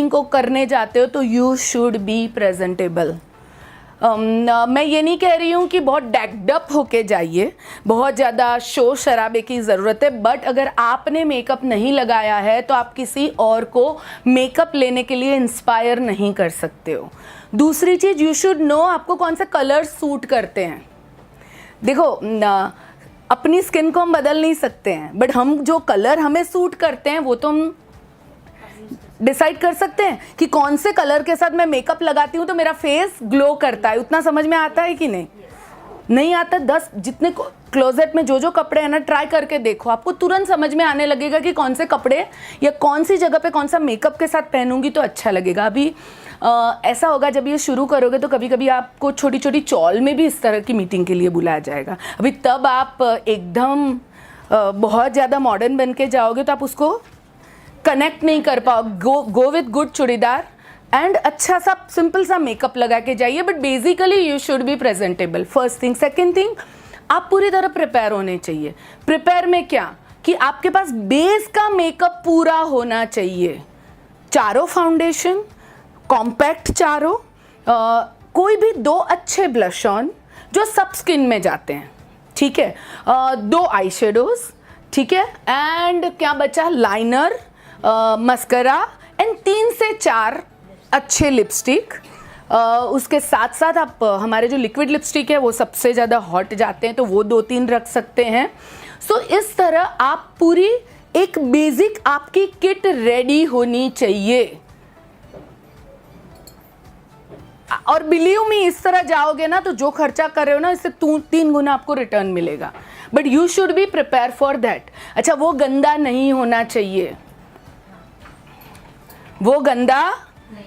Meeting को करने जाते हो तो यू शुड बी प्रेजेंटेबल। मैं ये नहीं कह रही हूँ कि बहुत डेक्ड होके जाइए, बहुत ज़्यादा शोर शराबे की ज़रूरत है, बट अगर आपने मेकअप नहीं लगाया है तो आप किसी और को मेकअप लेने के लिए इंस्पायर नहीं कर सकते हो। दूसरी चीज़, यू शुड नो आपको कौन से कलर सूट करते हैं। देखो अपनी स्किन को हम बदल नहीं सकते हैं, बट हम जो कलर हमें सूट करते हैं वो तो हम डिसाइड कर सकते हैं कि कौन से कलर के साथ मैं मेकअप लगाती हूँ तो मेरा फेस ग्लो करता है। उतना समझ में आता है कि नहीं? नहीं आता। 10 जितने क्लोजेट में जो कपड़े हैं ना, ट्राई करके देखो, आपको तुरंत समझ में आने लगेगा कि कौन से कपड़े या कौन सी जगह पे कौन सा मेकअप के साथ पहनूंगी तो अच्छा लगेगा। अभी ऐसा होगा जब ये शुरू करोगे तो कभी कभी आपको छोटी छोटी चॉल में भी इस तरह की मीटिंग के लिए बुलाया जाएगा। अभी तब आप एकदम बहुत ज़्यादा मॉडर्न बन के जाओगे तो आप उसको कनेक्ट नहीं कर पाओ। Go with good churidar and अच्छा सा सिंपल सा मेकअप लगा के जाइए, but basically you should be presentable. First thing. Second thing, आप पूरी तरह प्रिपेयर होने चाहिए। प्रिपेयर में क्या कि आपके पास बेस का मेकअप पूरा होना चाहिए। चारों फाउंडेशन कॉम्पैक्ट, चारों कोई भी 2 अच्छे ब्लश ऑन जो सब स्किन में जाते हैं, ठीक है, 2 आई शेडोज, ठीक है, एंड क्या बचा, लाइनर, मस्करा एंड 3 से 4 अच्छे लिपस्टिक। उसके साथ साथ आप हमारे जो लिक्विड लिपस्टिक है वो सबसे ज़्यादा हॉट जाते हैं तो वो 2-3 रख सकते हैं। सो इस तरह आप पूरी एक बेसिक आपकी किट रेडी होनी चाहिए। और बिलीव मी, इस तरह जाओगे ना तो जो खर्चा कर रहे हो ना इससे 3 गुना आपको रिटर्न मिलेगा, but you should be prepare for that. अच्छा, वो गंदा नहीं होना चाहिए, वो गंदा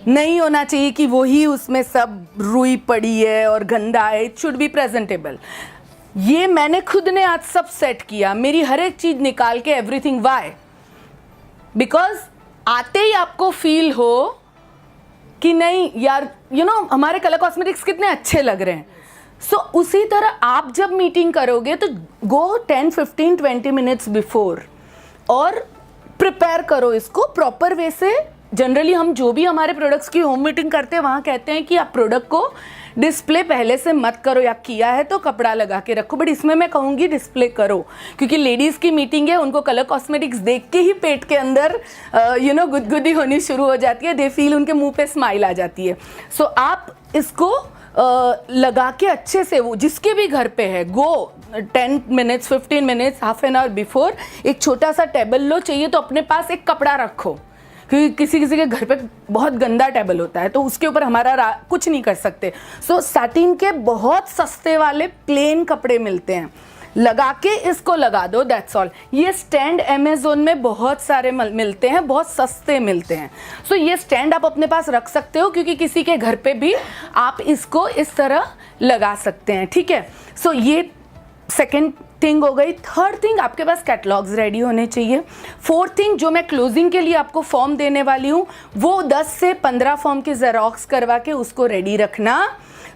नहीं होना चाहिए कि वही उसमें सब रुई पड़ी है और गंदा है। It should be presentable. ये मैंने खुद ने आज सब सेट किया, मेरी हर एक चीज निकाल के एवरीथिंग। वाई? बिकॉज आते ही आपको फील हो कि नहीं यार, हमारे कलर कॉस्मेटिक्स कितने अच्छे लग रहे हैं। सो उसी तरह आप जब मीटिंग करोगे तो गो 10, 15, 20 मिनट्स बिफोर और प्रिपेयर करो इसको प्रॉपर वे से। जनरली हम जो भी हमारे प्रोडक्ट्स की होम मीटिंग करते हैं वहाँ कहते हैं कि आप प्रोडक्ट को डिस्प्ले पहले से मत करो, या किया है तो कपड़ा लगा के रखो, बट इसमें मैं कहूँगी डिस्प्ले करो, क्योंकि लेडीज़ की मीटिंग है, उनको कलर कॉस्मेटिक्स देख के ही पेट के अंदर गुदगुदी होनी शुरू हो जाती है। दे फील, उनके मुंह पे स्माइल आ जाती है। सो आप इसको लगा के अच्छे से, वो जिसके भी घर पे है, गो 10 minutes 15 minutes half an hour before एक छोटा सा टेबल लो, चाहिए तो अपने पास एक कपड़ा रखो, क्योंकि किसी किसी के घर पे बहुत गंदा टेबल होता है तो उसके ऊपर हमारा कुछ नहीं कर सकते। सो सैटिन के बहुत सस्ते वाले प्लेन कपड़े मिलते हैं, लगा के इसको लगा दो, दैट्स ऑल। ये स्टैंड अमेज़न में बहुत सारे मिलते हैं, बहुत सस्ते मिलते हैं। सो ये स्टैंड आप अपने पास रख सकते हो, क्योंकि किसी के घर पे भी आप इसको इस तरह लगा सकते हैं, ठीक है। सो ये सेकेंड थिंग हो गई। थर्ड थिंग, आपके पास कैटलॉग्स रेडी होने चाहिए। फोर्थ थिंग, जो मैं क्लोजिंग के लिए आपको फॉर्म देने वाली हूँ वो 10 से 15 फॉर्म के जेरोक्स करवा के उसको रेडी रखना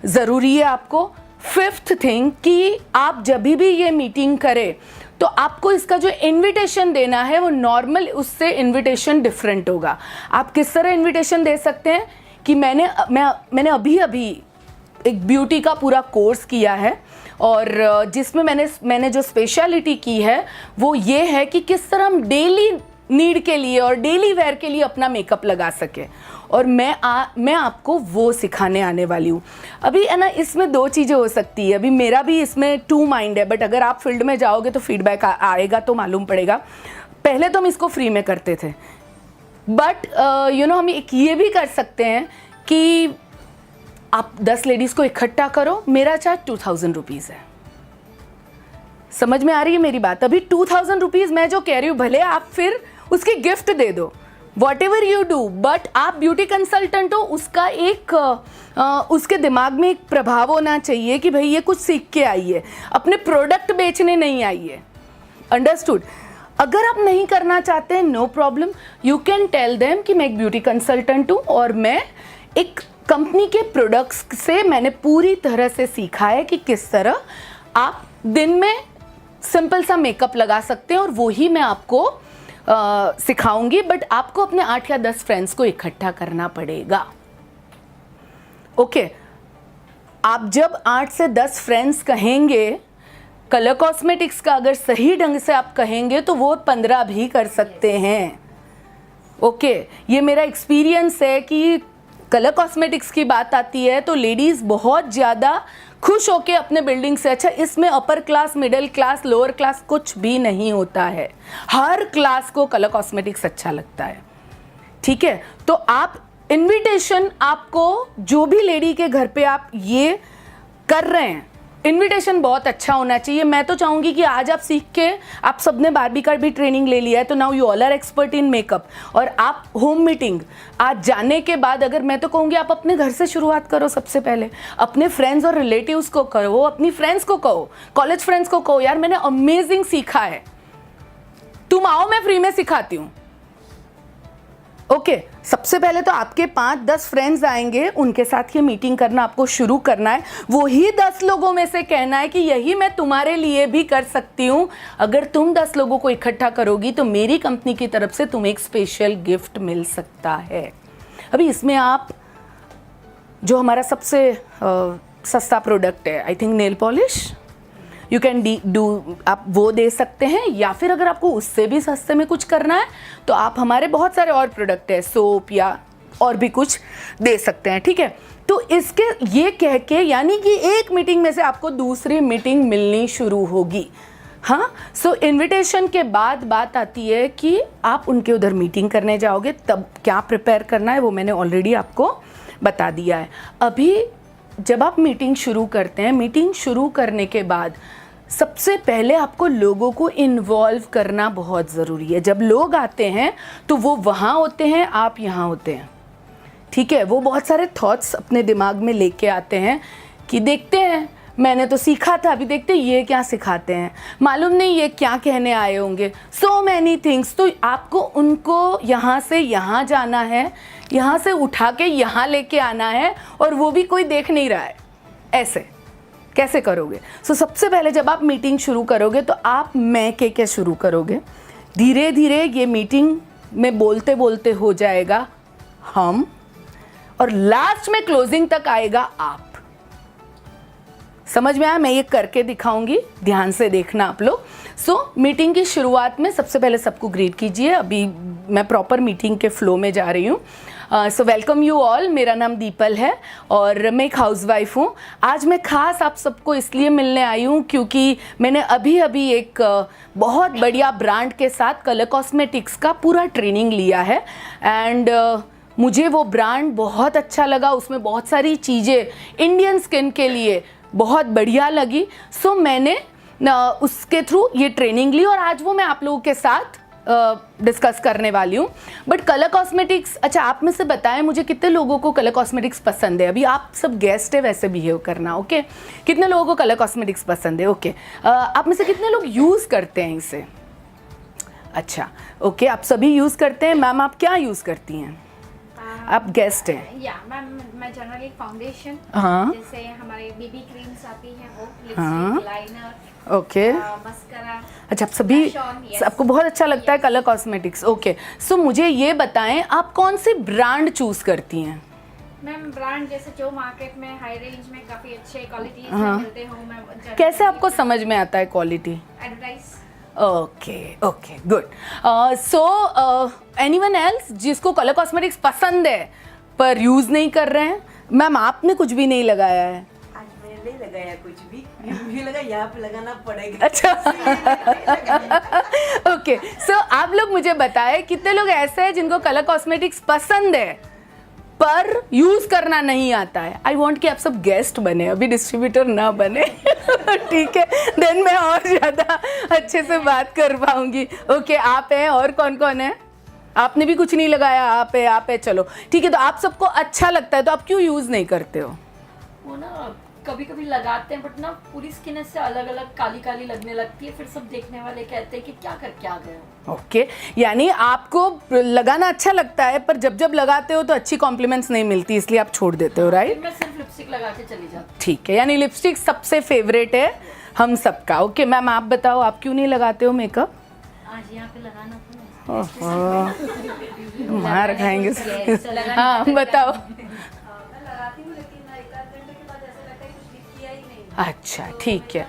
ज़रूरी है आपको। फिफ्थ थिंग कि आप जब भी ये मीटिंग करें तो आपको इसका जो इनविटेशन देना है वो नॉर्मल उससे इनविटेशन डिफरेंट होगा। आप किस तरह इनविटेशन दे सकते हैं कि मैंने अभी एक ब्यूटी का पूरा कोर्स किया है और जिसमें मैंने जो स्पेशलिटी की है वो ये है कि किस तरह हम डेली नीड के लिए और डेली वेयर के लिए अपना मेकअप लगा सके, और मैं आपको वो सिखाने आने वाली हूँ। अभी है ना, इसमें 2 चीज़ें हो सकती है। अभी मेरा भी इसमें 2 माइंड है, बट अगर आप फील्ड में जाओगे तो फीडबैक आएगा तो मालूम पड़ेगा। पहले तो हम इसको फ्री में करते थे, बट हम एक ये भी कर सकते हैं कि आप 10 लेडीज़ को इकट्ठा करो, मेरा चार्ज 2000 रुपीज़ है। समझ में आ रही है मेरी बात? अभी 2000 रुपीज़ मैं जो कह रही हूँ, भले आप फिर उसकी गिफ्ट दे दो, what ever you do, but आप ब्यूटी कंसल्टेंट हो, उसका एक उसके दिमाग में एक प्रभाव होना चाहिए कि भाई ये कुछ सीख के आई है, अपने प्रोडक्ट बेचने नहीं आई है। अंडरस्टूड? अगर आप नहीं करना चाहते हैं, no problem, you can tell them कि मैं एक ब्यूटी कंसल्टेंट हूँ और मैं एक कंपनी के प्रोडक्ट्स से मैंने पूरी तरह से सीखा है कि किस तरह आप दिन में सिंपल सा मेकअप लगा सकते हैं, और वो ही मैं आपको सिखाऊंगी, बट आपको अपने 8 या 10 फ्रेंड्स को इकट्ठा करना पड़ेगा। ओके, आप जब 8 से 10 फ्रेंड्स कहेंगे, कलर कॉस्मेटिक्स का अगर सही ढंग से आप कहेंगे तो वो 15 भी कर सकते हैं। ओके, ये मेरा एक्सपीरियंस है कि कलर कॉस्मेटिक्स की बात आती है तो लेडीज़ बहुत ज़्यादा खुश होके अपने बिल्डिंग से, अच्छा इसमें upper class, middle class, lower class कुछ भी नहीं होता है, हर क्लास को कलर कॉस्मेटिक्स अच्छा लगता है। ठीक है, तो आप इनविटेशन, आपको जो भी लेडी के घर पे आप ये कर रहे हैं, इनविटेशन बहुत अच्छा होना चाहिए। मैं तो चाहूँगी कि आज आप सीख के, आप सबने बार्बी का भी ट्रेनिंग ले लिया है तो now you all are expert in makeup, और आप होम मीटिंग आज जाने के बाद, अगर मैं तो कहूँगी आप अपने घर से शुरुआत करो। सबसे पहले अपने फ्रेंड्स और रिलेटिव्स को कहो, अपनी फ्रेंड्स को कहो, कॉलेज फ्रेंड्स को कहो, यार मैंने अमेजिंग सीखा है, तुम आओ मैं फ्री में सिखाती हूँ। ओके, सबसे पहले तो आपके 5-10 फ्रेंड्स आएंगे, उनके साथ ये मीटिंग करना आपको शुरू करना है। वो ही 10 लोगों में से कहना है कि यही मैं तुम्हारे लिए भी कर सकती हूँ। अगर तुम 10 लोगों को इकट्ठा करोगी तो मेरी कंपनी की तरफ से तुम्हें एक स्पेशल गिफ्ट मिल सकता है। अभी इसमें आप, जो हमारा सबसे सस्ता प्रोडक्ट है, I think nail polish, you can do, आप वो दे सकते हैं, या फिर अगर आपको उससे भी सस्ते में कुछ करना है तो आप हमारे बहुत सारे और प्रोडक्ट है, सोप या और भी कुछ दे सकते हैं। ठीक है, तो इसके ये कह के, यानी कि एक मीटिंग में से आपको दूसरी मीटिंग मिलनी शुरू होगी। हाँ, सो इनविटेशन के बाद बात आती है कि आप उनके उधर मीटिंग करने जाओगे, तब क्या प्रिपेयर करना है वो मैंने ऑलरेडी आपको बता दिया है। अभी जब आप मीटिंग शुरू करते हैं, मीटिंग शुरू करने के बाद सबसे पहले आपको लोगों को इन्वॉल्व करना बहुत ज़रूरी है। जब लोग आते हैं तो वो वहाँ होते हैं, आप यहाँ होते हैं। ठीक है, वो बहुत सारे थॉट्स अपने दिमाग में लेके आते हैं कि देखते हैं, मैंने तो सीखा था, अभी देखते हैं ये क्या सिखाते हैं, मालूम नहीं ये क्या कहने आए होंगे, सो मैनी थिंग्स। तो आपको उनको यहाँ से यहाँ जाना है, यहाँ से उठा के यहाँ लेके आना है, और वो भी कोई देख नहीं रहा है। ऐसे कैसे करोगे? सो सबसे पहले जब आप मीटिंग शुरू करोगे तो आप मैं के शुरू करोगे। धीरे धीरे ये मीटिंग में बोलते बोलते हो जाएगा हम, और लास्ट में क्लोजिंग तक आएगा आप। समझ में आया? मैं ये करके दिखाऊंगी, ध्यान से देखना आप लोग। सो मीटिंग की शुरुआत में सबसे पहले सबको ग्रीट कीजिए। अभी मैं प्रॉपर मीटिंग के फ्लो में जा रही हूँ। So welcome you all. मेरा नाम दीपल है और मैं एक हाउसवाइफ हूँ। आज मैं खास आप सबको इसलिए मिलने आई हूँ क्योंकि मैंने अभी अभी एक बहुत बढ़िया ब्रांड के साथ कलर कॉस्मेटिक्स का पूरा ट्रेनिंग लिया है, एंड मुझे वो ब्रांड बहुत अच्छा लगा। उसमें बहुत सारी चीज़ें इंडियन स्किन के लिए बहुत बढ़िया लगी। सो मैंने उसके थ्रू ये ट्रेनिंग ली और आज वो मैं आप लोगों के साथ डिस्कस करने वाली हूँ। बट कलर कॉस्मेटिक्स, अच्छा आप में से बताएं मुझे कितने लोगों को कलर कॉस्मेटिक्स पसंद है? अभी आप सब गेस्ट है, वैसे बिहेव करना, ओके? कितने लोगों को कलर कॉस्मेटिक्स पसंद है? ओके। आप में से कितने लोग यूज़ करते हैं इसे? अच्छा, ओके, आप सभी यूज़ करते हैं। मैम आप क्या यूज़ करती हैं? आप गेस्ट हैं। या मैम, मैं जनरली फाउंडेशन, हाँ, जैसे हमारे बेबी क्रीम्स आती हैं वो, हाँ, लिपस्टिक, लाइनर, ओके, मस्करा। अच्छा आप सभी, yes. आपको बहुत अच्छा लगता है कलर कॉस्मेटिक्स, ओके। सो मुझे ये बताएं आप कौन सी ब्रांड चूज करती हैं? मैम ब्रांड जैसे जो मार्केट में हाई रेंज में काफी अच्छे क्वालिटी हाँ। मिलते हो, मैं कैसे आपको समझ में आता है quality? Advertise. Okay okay, good. So anyone else जिसको कलर कॉस्मेटिक्स पसंद है पर यूज नहीं कर रहे हैं? मैम आपने कुछ भी नहीं लगाया है? आज मैंने नहीं लगाया कुछ भी, मुझे लगा यहाँ पे लगाना पड़ेगा। अच्छा, ओके। सो आप लोग मुझे बताएं कितने लोग ऐसे हैं जिनको कलर कॉस्मेटिक्स पसंद है पर यूज करना नहीं आता है? आई वांट कि आप सब गेस्ट बने, अभी डिस्ट्रीब्यूटर ना बने। ठीक है, देन मैं और ज्यादा अच्छे से बात कर पाऊंगी। ओके, आप हैं, और कौन कौन है? आपने भी कुछ नहीं लगाया? आप है, चलो ठीक है। तो आप सबको अच्छा लगता है तो आप क्यों यूज नहीं करते हो? वो ना कभी कभी लगाते हैं बट ना पूरी स्किन इससे अलग अलग काली काली लगने लगती है, फिर सब देखने वाले कहते हैं कि क्या करके आ गए हो। ओके, यानी आपको लगाना अच्छा लगता है पर जब जब लगाते हो तो अच्छी कॉम्प्लीमेंट्स नहीं मिलती, इसलिए आप छोड़ देते हो, राइट? फिर मैं सिर्फ लिपस्टिक लगा के चली जाती हूँ। ठीक है, यानी लिपस्टिक सबसे फेवरेट है हम सबका। ओके मैम आप बताओ, आप क्यों नहीं लगाते हो मेकअप? आज यहाँ पे लगाना था। ओहो, मार खाएंगे। हाँ बताओ। अच्छा ठीक है,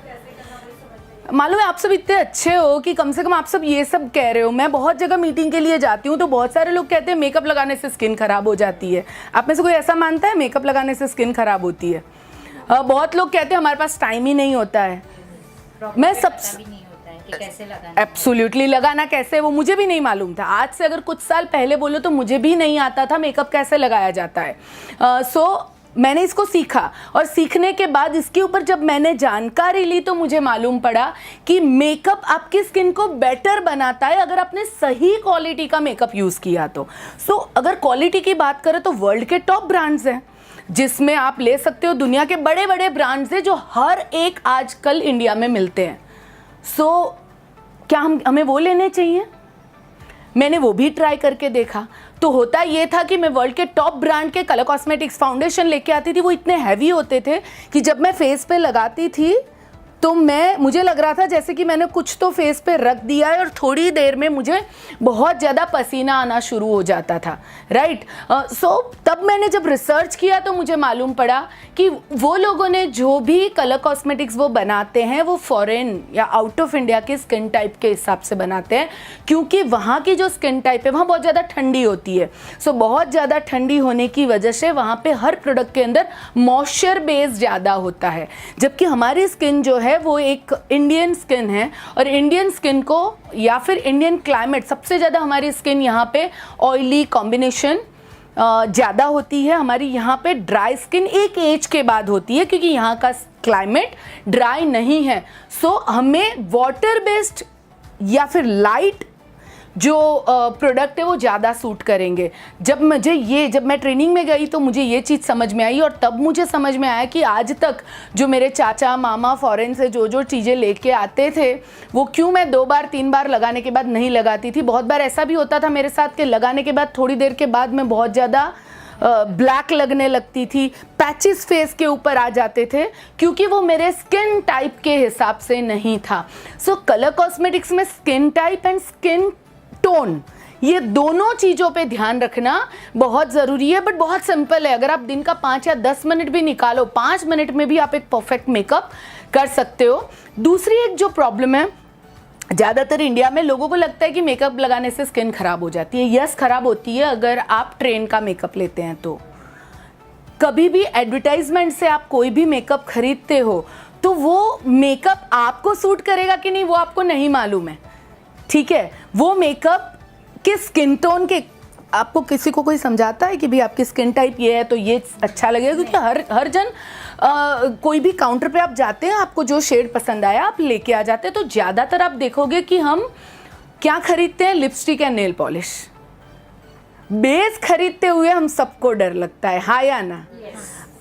मालूम है आप सब इतने अच्छे हो कि कम से कम आप सब ये सब कह रहे हो। मैं बहुत जगह मीटिंग के लिए जाती हूँ तो बहुत सारे लोग कहते हैं मेकअप लगाने से स्किन खराब हो जाती है। आप में से कोई ऐसा मानता है मेकअप लगाने से स्किन खराब होती है? बहुत लोग कहते हैं हमारे पास टाइम ही नहीं होता है। मैं सब कैसे लगाना, एब्सोल्युटली लगाना कैसे वो मुझे भी नहीं मालूम था। आज से अगर कुछ साल पहले बोलो तो मुझे भी नहीं आता था मेकअप कैसे लगाया जाता है। सो मैंने इसको सीखा और सीखने के बाद इसके ऊपर जब मैंने जानकारी ली तो मुझे मालूम पड़ा कि मेकअप आपकी स्किन को बेटर बनाता है अगर आपने सही क्वालिटी का मेकअप यूज़ किया तो। सो अगर क्वालिटी की बात करें तो वर्ल्ड के टॉप ब्रांड्स हैं जिसमें आप ले सकते हो दुनिया के बड़े बड़े ब्रांड्स हैं जो हर एक आजकल इंडिया में मिलते हैं। सो क्या हमें वो लेने चाहिए? मैंने वो भी ट्राई करके देखा तो होता ये था कि मैं वर्ल्ड के टॉप ब्रांड के कलर कॉस्मेटिक्स फाउंडेशन लेके आती थी। वो इतने हैवी होते थे कि जब मैं फेस पे लगाती थी तो मुझे लग रहा था जैसे कि मैंने कुछ तो फेस पे रख दिया है और थोड़ी देर में मुझे बहुत ज़्यादा पसीना आना शुरू हो जाता था, राइट। सो तब मैंने जब रिसर्च किया तो मुझे मालूम पड़ा कि वो लोगों ने जो भी कलर कॉस्मेटिक्स वो बनाते हैं वो फॉरेन या आउट ऑफ इंडिया के स्किन टाइप के हिसाब से बनाते हैं, क्योंकि वहाँ की जो स्किन टाइप है वहाँ बहुत ज़्यादा ठंडी होती है। सो बहुत ज़्यादा ठंडी होने की वजह से वहाँ पे हर प्रोडक्ट के अंदर मॉइस्चर बेस ज़्यादा होता है, जबकि हमारी स्किन जो है वो एक इंडियन स्किन है और इंडियन स्किन को या फिर इंडियन क्लाइमेट सबसे ज़्यादा हमारी स्किन यहाँ पे ऑयली कॉम्बिनेशन ज़्यादा होती है। हमारी यहाँ पे ड्राई स्किन एक एज के बाद होती है क्योंकि यहाँ का क्लाइमेट ड्राई नहीं है। सो हमें वाटर बेस्ड या फिर लाइट जो प्रोडक्ट है वो ज़्यादा सूट करेंगे। जब मैं ट्रेनिंग में गई तो मुझे ये चीज़ समझ में आई और तब मुझे समझ में आया कि आज तक जो मेरे चाचा मामा फॉरेन से जो चीज़ें लेके आते थे वो क्यों मैं 2 बार 3 बार लगाने के बाद नहीं लगाती थी। बहुत बार ऐसा भी होता था मेरे साथ कि लगाने के बाद थोड़ी देर के बाद मैं बहुत ज़्यादा ब्लैक लगने लगती थी, पैचेस फेस के ऊपर आ जाते थे क्योंकि वो मेरे स्किन टाइप के हिसाब से नहीं था। सो कलर कॉस्मेटिक्स में skin type and skin tone ये दोनों चीज़ों पे ध्यान रखना बहुत ज़रूरी है। बट बहुत सिंपल है, अगर आप दिन का 5 या 10 मिनट भी निकालो, 5 मिनट में भी आप एक परफेक्ट मेकअप कर सकते हो। दूसरी एक जो प्रॉब्लम है, ज़्यादातर इंडिया में लोगों को लगता है कि मेकअप लगाने से स्किन खराब हो जाती है। यस, खराब होती है अगर आप ट्रेन का मेकअप लेते हैं तो। कभी भी एडवर्टाइजमेंट से आप कोई भी मेकअप खरीदते हो तो वो मेकअप आपको सूट करेगा कि नहीं वो आपको नहीं मालूम है, ठीक है। वो मेकअप के स्किन टोन के आपको किसी को कोई समझाता है कि भाई आपकी स्किन टाइप ये है तो ये अच्छा लगेगा, क्योंकि हर जन कोई भी काउंटर पे आप जाते हैं आपको जो शेड पसंद आया आप लेके आ जाते हैं। तो ज़्यादातर आप देखोगे कि हम क्या खरीदते हैं, lipstick and nail polish. Base खरीदते हुए हम सबको डर लगता है, हाँ या ना?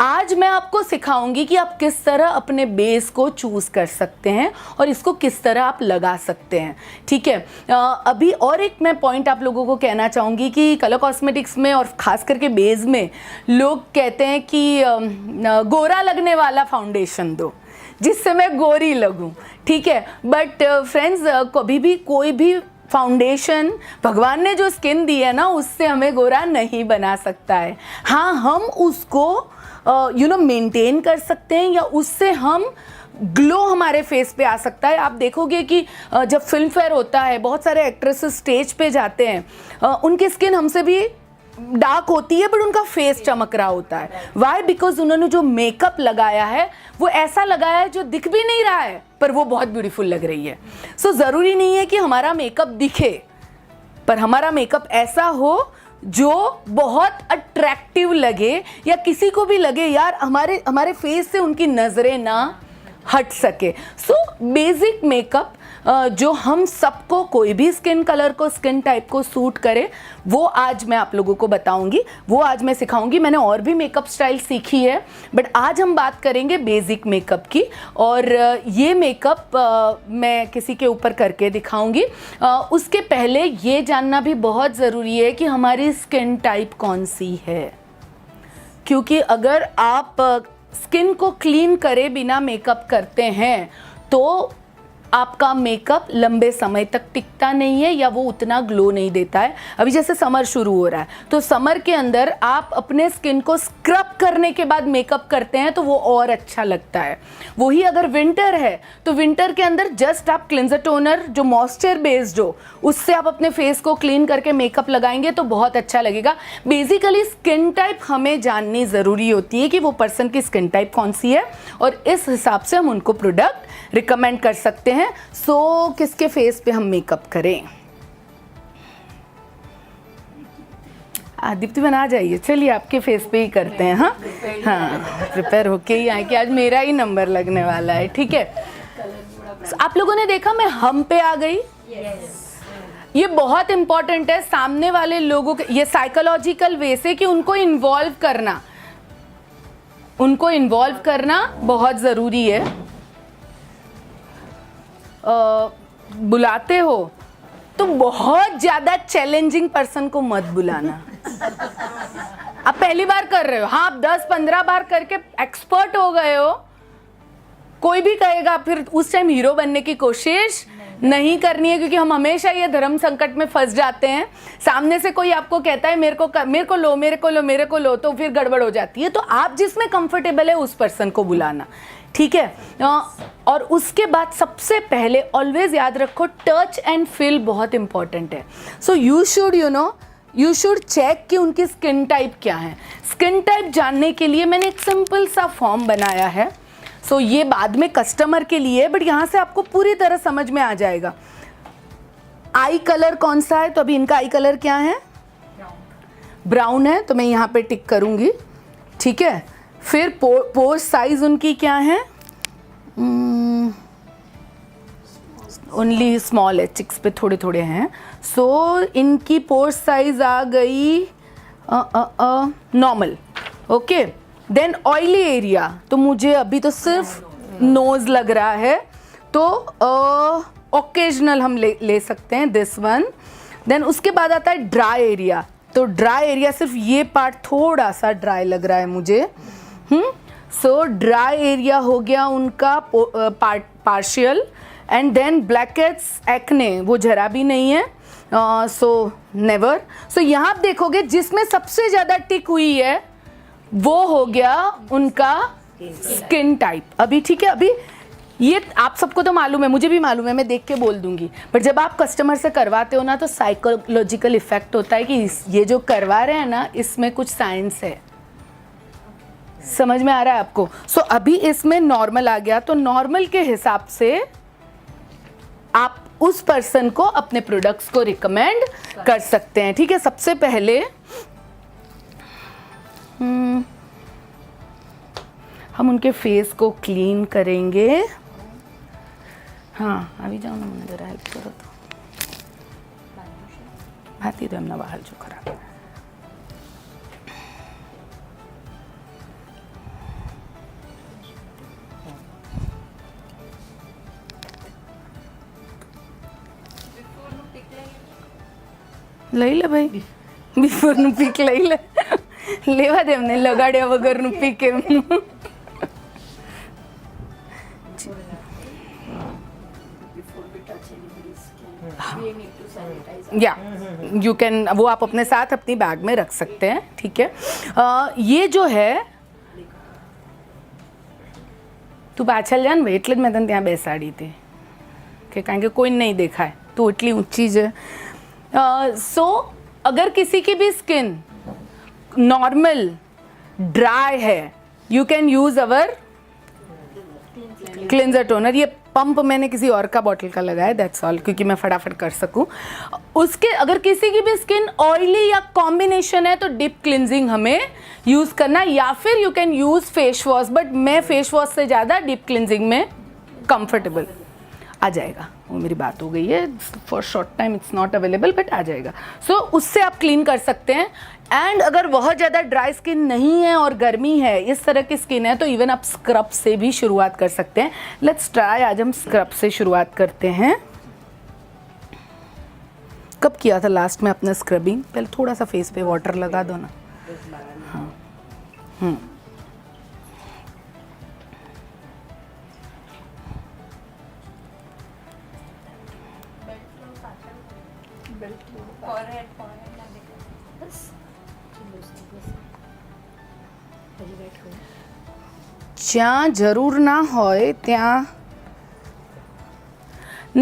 आज मैं आपको सिखाऊंगी कि आप किस तरह अपने बेस को चूज कर सकते हैं और इसको किस तरह आप लगा सकते हैं, ठीक है। अभी और एक मैं पॉइंट आप लोगों को कहना चाहूँगी कि कलर कॉस्मेटिक्स में और ख़ास करके बेस में लोग कहते हैं कि गोरा लगने वाला फाउंडेशन दो जिससे मैं गोरी लगूं, ठीक है। बट फ्रेंड्स, कभी भी कोई भी फाउंडेशन भगवान ने जो स्किन दी है ना उससे हमें गोरा नहीं बना सकता है। हाँ, हम उसको मेंटेन कर सकते हैं या उससे हम ग्लो हमारे फेस पे आ सकता है। आप देखोगे कि जब फिल्म फेयर होता है बहुत सारे एक्ट्रेसेस स्टेज पे जाते हैं, उनकी स्किन हमसे भी डार्क होती है बट उनका फेस चमक रहा होता है। वाई? बिकॉज उन्होंने जो मेकअप लगाया है वो ऐसा लगाया है जो दिख भी नहीं रहा है पर वो बहुत ब्यूटीफुल लग रही है। सो ज़रूरी नहीं है कि हमारा मेकअप दिखे, पर हमारा मेकअप ऐसा हो जो बहुत अट्रैक्टिव लगे या किसी को भी लगे यार हमारे फेस से उनकी नज़रें ना हट सके। सो बेसिक मेकअप जो हम सबको, कोई भी स्किन कलर को, स्किन टाइप को सूट करे, वो आज मैं आप लोगों को बताऊंगी, वो आज मैं सिखाऊंगी। मैंने और भी मेकअप स्टाइल सीखी है बट आज हम बात करेंगे बेसिक मेकअप की। और ये मेकअप मैं किसी के ऊपर करके दिखाऊंगी। उसके पहले ये जानना भी बहुत ज़रूरी है कि हमारी स्किन टाइप कौन सी है, क्योंकि अगर आप स्किन को क्लीन करे बिना मेकअप करते हैं तो आपका मेकअप लंबे समय तक टिकता नहीं है या वो उतना ग्लो नहीं देता है। अभी जैसे समर शुरू हो रहा है तो समर के अंदर आप अपने स्किन को स्क्रब करने के बाद मेकअप करते हैं तो वो और अच्छा लगता है। वही अगर विंटर है तो विंटर के अंदर जस्ट आप क्लिंजर टोनर जो मॉइस्चर बेस्ड हो उससे आप अपने फेस को क्लीन करके मेकअप लगाएंगे तो बहुत अच्छा लगेगा। बेसिकली स्किन टाइप हमें जाननी ज़रूरी होती है कि वो पर्सन की स्किन टाइप कौन सी है और इस हिसाब से हम उनको प्रोडक्ट रिकमेंड कर सकते हैं। सो किसके फेस पे हम मेकअप करें? दीप्ति बना जाइए, चलिए आपके फेस पे ही करते हैं। हाँ हाँ, प्रिपेयर होके ही आए कि आज मेरा ही नंबर लगने वाला है। ठीक है, आप लोगों ने देखा मैं हम पे आ गई। ये बहुत इंपॉर्टेंट है सामने वाले लोगों के, ये साइकोलॉजिकल वे से कि उनको इन्वॉल्व करना बहुत ज़रूरी है। बुलाते हो तो बहुत ज़्यादा चैलेंजिंग पर्सन को मत बुलाना। आप पहली बार कर रहे हो, हाँ आप 10-15 बार करके एक्सपर्ट हो गए हो, कोई भी कहेगा फिर उस टाइम हीरो बनने की कोशिश नहीं करनी है, क्योंकि हम हमेशा ये धर्म संकट में फंस जाते हैं। सामने से कोई आपको कहता है मेरे को लो तो फिर गड़बड़ हो जाती है। तो आप जिसमें कंफर्टेबल है उस पर्सन को बुलाना, ठीक है। और उसके बाद सबसे पहले ऑलवेज याद रखो टच एंड फील बहुत इंपॉर्टेंट है। सो यू शुड चेक कि उनकी स्किन टाइप क्या है। स्किन टाइप जानने के लिए मैंने एक सिंपल सा फॉर्म बनाया है। सो ये बाद में कस्टमर के लिए, बट यहाँ से आपको पूरी तरह समझ में आ जाएगा। आई कलर कौन सा है, तो अभी इनका आई कलर क्या है, ब्राउन है, तो मैं यहाँ पे टिक करूँगी, ठीक है। फिर पोर साइज उनकी क्या है, ओनली स्मॉल है, चिक्स पे थोड़े थोड़े हैं। सो इनकी पोर साइज आ गई normal, okay. Then oily area, तो मुझे अभी तो सिर्फ नोज लग रहा है, तो ओकेजनल हम ले सकते हैं दिस वन। देन उसके बाद आता है ड्राई एरिया, तो ड्राई एरिया सिर्फ ये पार्ट थोड़ा सा ड्राई लग रहा है मुझे। सो ड्राई एरिया हो गया उनका partial. And then blackheads acne, वो जरा भी नहीं है, सो नेवर। सो यहाँ आप देखोगे जिसमें सबसे ज़्यादा टिक हुई है वो हो गया उनका स्किन टाइप। अभी ठीक है, अभी ये आप सबको तो मालूम है, मुझे भी मालूम है, मैं देख के बोल दूंगी, पर जब आप कस्टमर से करवाते हो ना तो साइकोलॉजिकल इफेक्ट होता है कि ये जो करवा रहे हैं ना इसमें कुछ साइंस है। समझ में आ रहा है आपको? सो अभी इसमें नॉर्मल आ गया, तो नॉर्मल के हिसाब से आप उस पर्सन को अपने प्रोडक्ट्स को रिकमेंड कर सकते हैं, ठीक है। सबसे पहले हम उनके फेस को क्लीन करेंगे। हाँ अभी जाओ ना, मुझे जरा हेल्प करो तो, भाती तो हमने बाहर जो खराब है। લઈ લે ભાઈ, બિફોરનું પીક લઈ લે, લેવા દે એમને લગાડ્યા વગરનું પીક એમનું। या यू कैन, वो आप अपने साथ अपनी बैग में रख सकते हैं, ठीक है। ये जो है તું પાછળ જા ને, એટલે જ મેં તને ત્યાં બેસાડી હતી કે કારણ કે કોઈ નહીં દેખાય, તું એટલી ઊંચી છે। सो अगर किसी की भी स्किन नॉर्मल ड्राई है, you can use our cleanser toner. ये पंप मैंने किसी और का बॉटल का लगाया, दैट्स ऑल, क्योंकि मैं फटाफट कर सकूं। उसके अगर किसी की भी स्किन ऑयली या कॉम्बिनेशन है तो डीप क्लिंजिंग हमें यूज करना, या फिर you can use face wash, but मैं फेस वॉश से ज़्यादा डीप क्लिंजिंग में कंफर्टेबल आ जाएगा। वो मेरी बात हो गई है, for short time it's not available, but आ जाएगा। सो उससे आप क्लीन कर सकते हैं। एंड अगर बहुत ज़्यादा ड्राई स्किन नहीं है और गर्मी है, इस तरह की स्किन है, तो इवन आप स्क्रब से भी शुरुआत कर सकते हैं। लेट्स ट्राई, आज हम स्क्रब से शुरुआत करते हैं। कब किया था लास्ट में अपना स्क्रबिंग? पहले थोड़ा सा फेस पे वाटर लगा दो ना। हाँ ફોरहेड ના દેખાય બસ હજી વેટ કરો. જ્યાં જરૂર ના હોય ત્યાં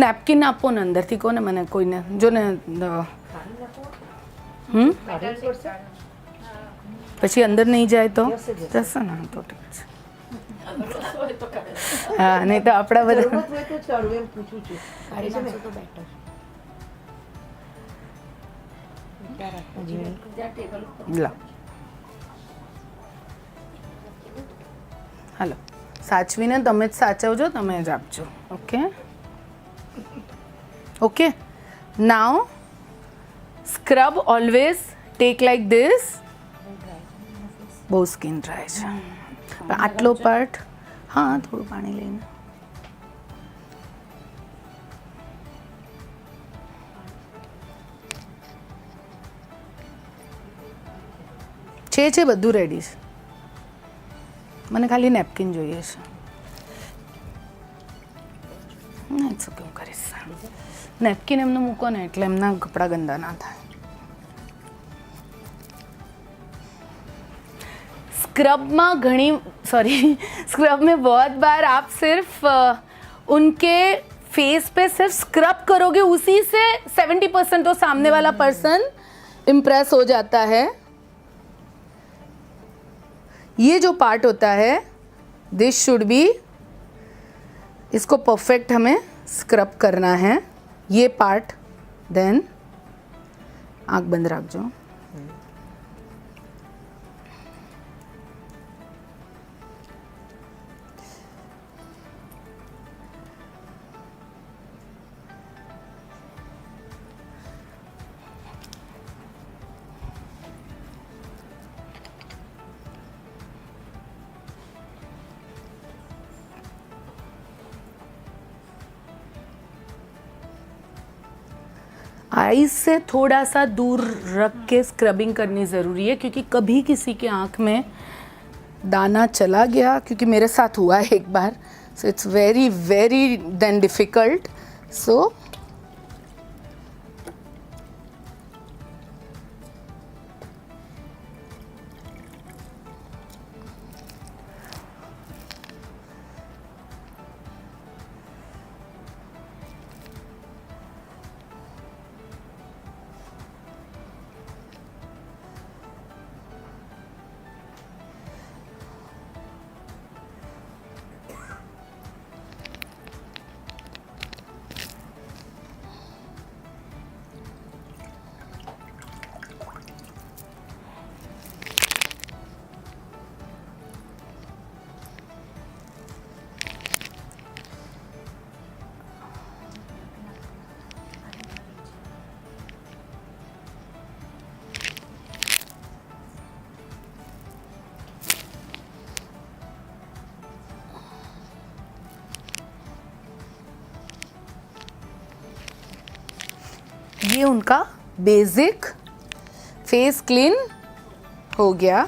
નેપકિન આપો ને અંદરથી કોને મને કોઈને જો ને પછી અંદર નહીં જાય તો જશે ને તો ઠીક છે. હોય તો કરે. હા નહીં તો આપણા બધા જરૂરત હોય તો જ કાઢું એમ પૂછું છું કાઢી નાખશો તો બેટર. ત્યાં ટેબલ ઉપર લા હાલો સાચવીને તમે જ સાચવજો તમે જ આપજો. Okay okay now scrub always take like this. બહુ સ્કિન ડ્રાય છે પણ આટલો પાર્ટ હા થોડું પાણી લઈને છે બધું રેડી છે. મને ખાલી નેપકિન જોઈએ છે. ઇટ્સ ઓકે હું કરીશ. નેપકિન એમને મૂકો ને એટલે એમના કપડાં ગંદા ના થાય. स्क्रब में घनी स्क्रब में बहुत बार आप सिर्फ उनके फेस पे सिर्फ स्क्रब करोगे उसी से 70% तो सामने वाला पर्सन इम्प्रेस हो जाता है. ये जो पार्ट होता है दिस शुड बी इसको परफेक्ट हमें स्क्रब करना है. ये पार्ट देन आँख बंद रखो. आईज से थोड़ा सा दूर रख के स्क्रबिंग करनी ज़रूरी है क्योंकि कभी किसी के आँख में दाना चला गया क्योंकि मेरे साथ हुआ है एक बार. So it's very very then difficult. So ये उनका बेसिक फेस क्लीन हो गया.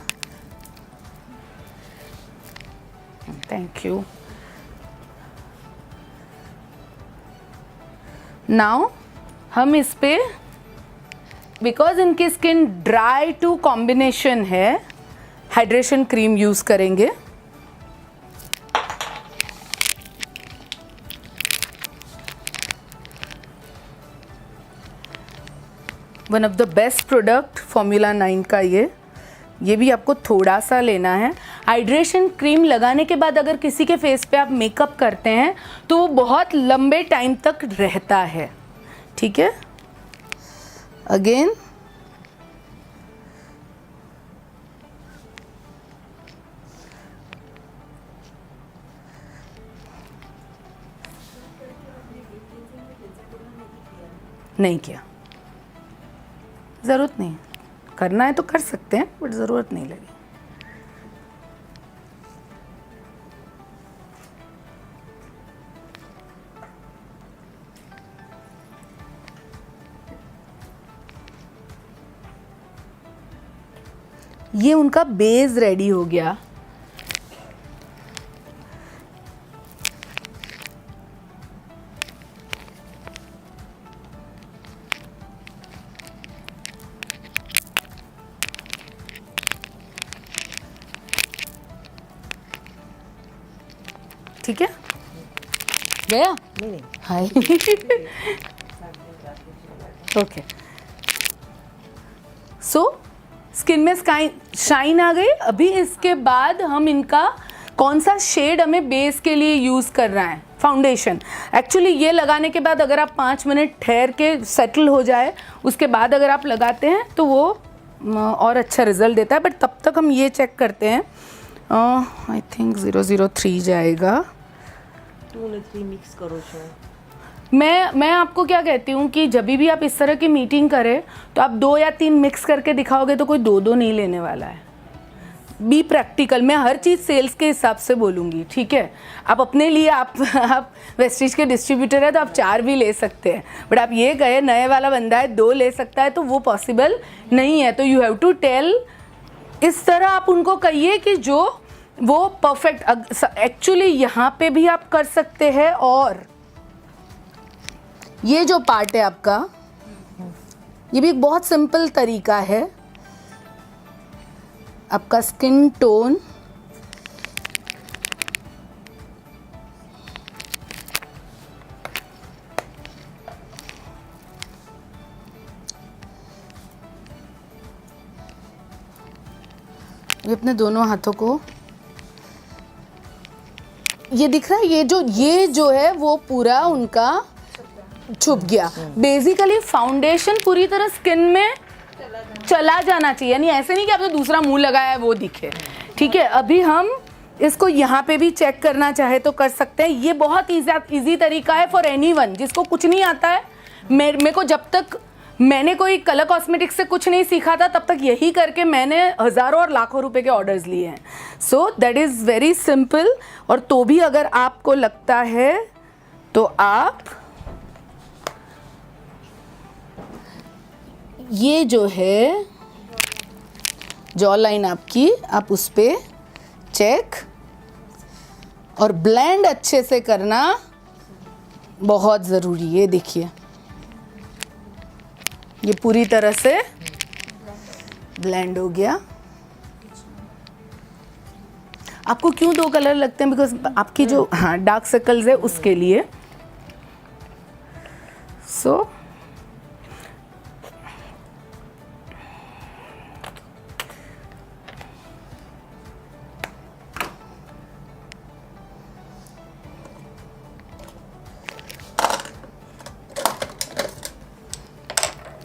Thank you. नाउ हम इस पे बिकॉज इनकी स्किन ड्राई टू कॉम्बिनेशन है हाइड्रेशन क्रीम यूज़ करेंगे. One of the best product formula 9 का ये भी आपको थोड़ा सा लेना है. हाइड्रेशन क्रीम लगाने के बाद अगर किसी के फेस पे आप मेकअप करते हैं तो वो बहुत लंबे टाइम तक रहता है. ठीक है. अगेन नहीं किया. ज़रूरत नहीं. करना है तो कर सकते हैं बट ज़रूरत नहीं लगी. ये उनका बेस रेडी हो गया. ठीक है, गया नहीं हाय ओके। सो स्किन में शाइन आ गई। अभी इसके बाद हम इनका कौन सा शेड हमें बेस के लिए यूज़ करना है, फाउंडेशन। एक्चुअली ये लगाने के बाद अगर आप 5 मिनट ठहर के सेटल हो जाए उसके बाद अगर आप लगाते हैं तो वो और अच्छा रिजल्ट देता है। बट तब तक हम ये चेक करते हैं, आई थिंक 003 जाएगा। 2 ને 3 મિક્સ કરો છો? मैं आपको क्या कहती हूँ कि जब भी आप इस तरह की मीटिंग करें तो आप 2 या 3 मिक्स करके दिखाओगे तो कोई 2 नहीं लेने वाला है। Be practical. मैं हर चीज़ सेल्स के हिसाब से बोलूँगी, ठीक है। आप अपने लिए आप वेस्टीज के डिस्ट्रीब्यूटर है तो आप 4 भी ले सकते हैं, बट आप ये कहे नए वाला बंदा है 2 ले सकता है तो वो पॉसिबल नहीं है। तो यू हैव टू टेल, इस तरह आप उनको कहिए कि जो वो परफेक्ट। एक्चुअली यहाँ पे भी आप कर सकते हैं। और ये जो पार्ट है आपका, ये भी एक बहुत सिंपल तरीका है। आपका स्किन टोन ये अपने दोनों हाथों को, ये दिख रहा है, ये जो है वो पूरा उनका छुप गया। बेसिकली फाउंडेशन पूरी तरह स्किन में चला जाना चाहिए, यानी ऐसे नहीं कि आपने दूसरा मुंह लगाया है वो दिखे, ठीक है। अभी हम इसको यहाँ पे भी चेक करना चाहे तो कर सकते हैं। ये बहुत इजी तरीका है फॉर एनीवन जिसको कुछ नहीं आता है। मेरे को जब तक मैंने कोई कलर कॉस्मेटिक्स से कुछ नहीं सीखा था तब तक यही करके मैंने हज़ारों और लाखों रुपए के ऑर्डर्स लिए हैं। So that is very simple. और तो भी अगर आपको लगता है तो आप ये जो है जॉ लाइन आपकी, आप उस पे चेक और ब्लेंड अच्छे से करना बहुत ज़रूरी है। देखिए ये पूरी तरह से ब्लेंड हो गया। आपको क्यों 2 कलर लगते हैं? बिकॉज आपकी जो डार्क सर्कल्स है उसके लिए। सो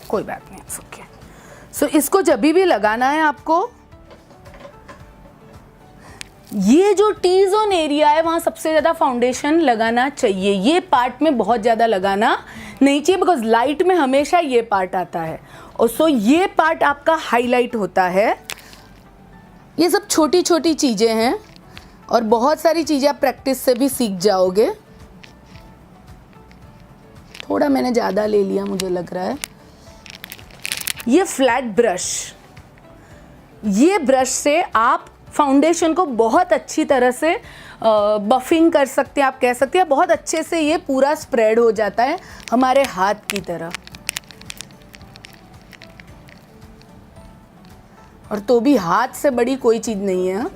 कोई बात नहीं, ओके। सो इसको जब भी लगाना है आपको, ये जो टी जोन एरिया है वहां सबसे ज्यादा फाउंडेशन लगाना चाहिए। ये पार्ट में बहुत ज्यादा लगाना नहीं चाहिए बिकॉज लाइट में हमेशा ये पार्ट आता है। और सो ये पार्ट आपका हाईलाइट होता है। ये सब छोटी छोटी चीजें हैं और बहुत सारी चीजें आप प्रैक्टिस से भी सीख जाओगे। थोड़ा मैंने ज्यादा ले लिया मुझे लग रहा है। ये फ्लैट ब्रश, ये ब्रश से आप फाउंडेशन को बहुत अच्छी तरह से बफिंग कर सकते हैं। आप कह सकते हैं बहुत अच्छे से ये पूरा स्प्रेड हो जाता है हमारे हाथ की तरह। और तो भी हाथ से बड़ी कोई चीज नहीं है।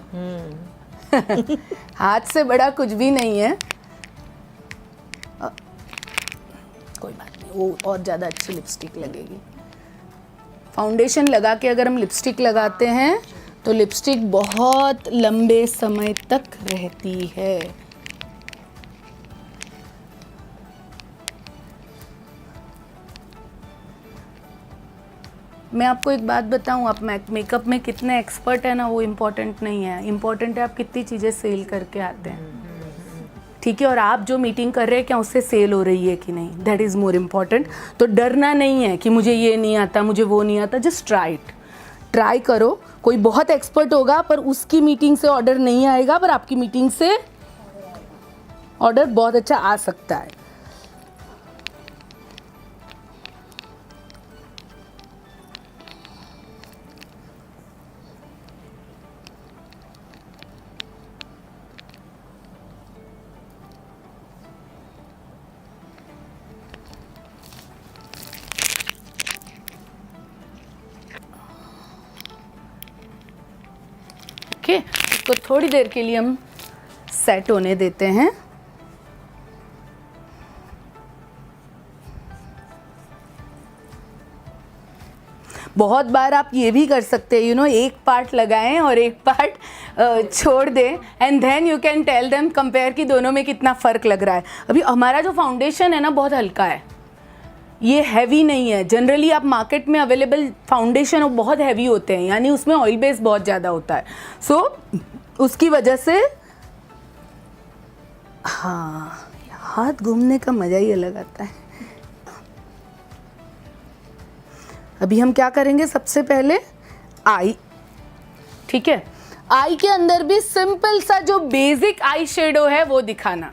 हाथ से बड़ा कुछ भी नहीं है। कोई बात नहीं, वो और ज़्यादा अच्छी लिपस्टिक लगेगी। फाउंडेशन लगा के अगर हम लिपस्टिक लगाते हैं तो लिपस्टिक बहुत लंबे समय तक रहती है। मैं आपको एक बात बताऊं, आप मेकअप में कितने एक्सपर्ट है ना वो इम्पोर्टेंट नहीं है। इम्पोर्टेंट है आप कितनी चीज़ें सेल करके आते हैं, ठीक है। और आप जो मीटिंग कर रहे हैं क्या उससे सेल हो रही है कि नहीं, दैट इज़ मोर इम्पॉर्टेंट। तो डरना नहीं है कि मुझे ये नहीं आता, मुझे वो नहीं आता। जस्ट ट्राई इट, ट्राई करो। कोई बहुत एक्सपर्ट होगा पर उसकी मीटिंग से ऑर्डर नहीं आएगा, पर आपकी मीटिंग से ऑर्डर बहुत अच्छा आ सकता है। ओके, इसको थोड़ी देर के लिए हम सेट होने देते हैं। बहुत बार आप ये भी कर सकते हैं, एक पार्ट लगाएं और एक पार्ट छोड़ दें, and then you can tell them compare कि दोनों में कितना फ़र्क लग रहा है। अभी हमारा जो फाउंडेशन है ना बहुत हल्का है, ये हैवी नहीं है। जनरली आप मार्केट में अवेलेबल फाउंडेशन वो बहुत हैवी होते हैं, यानी उसमें ऑयल बेस बहुत ज़्यादा होता है। सो उसकी वजह से हाँ, हाथ घूमने का मज़ा ही अलग आता है। अभी हम क्या करेंगे, सबसे पहले आई, ठीक है, आई के अंदर भी सिंपल सा जो बेसिक आई शेडो है वो दिखाना।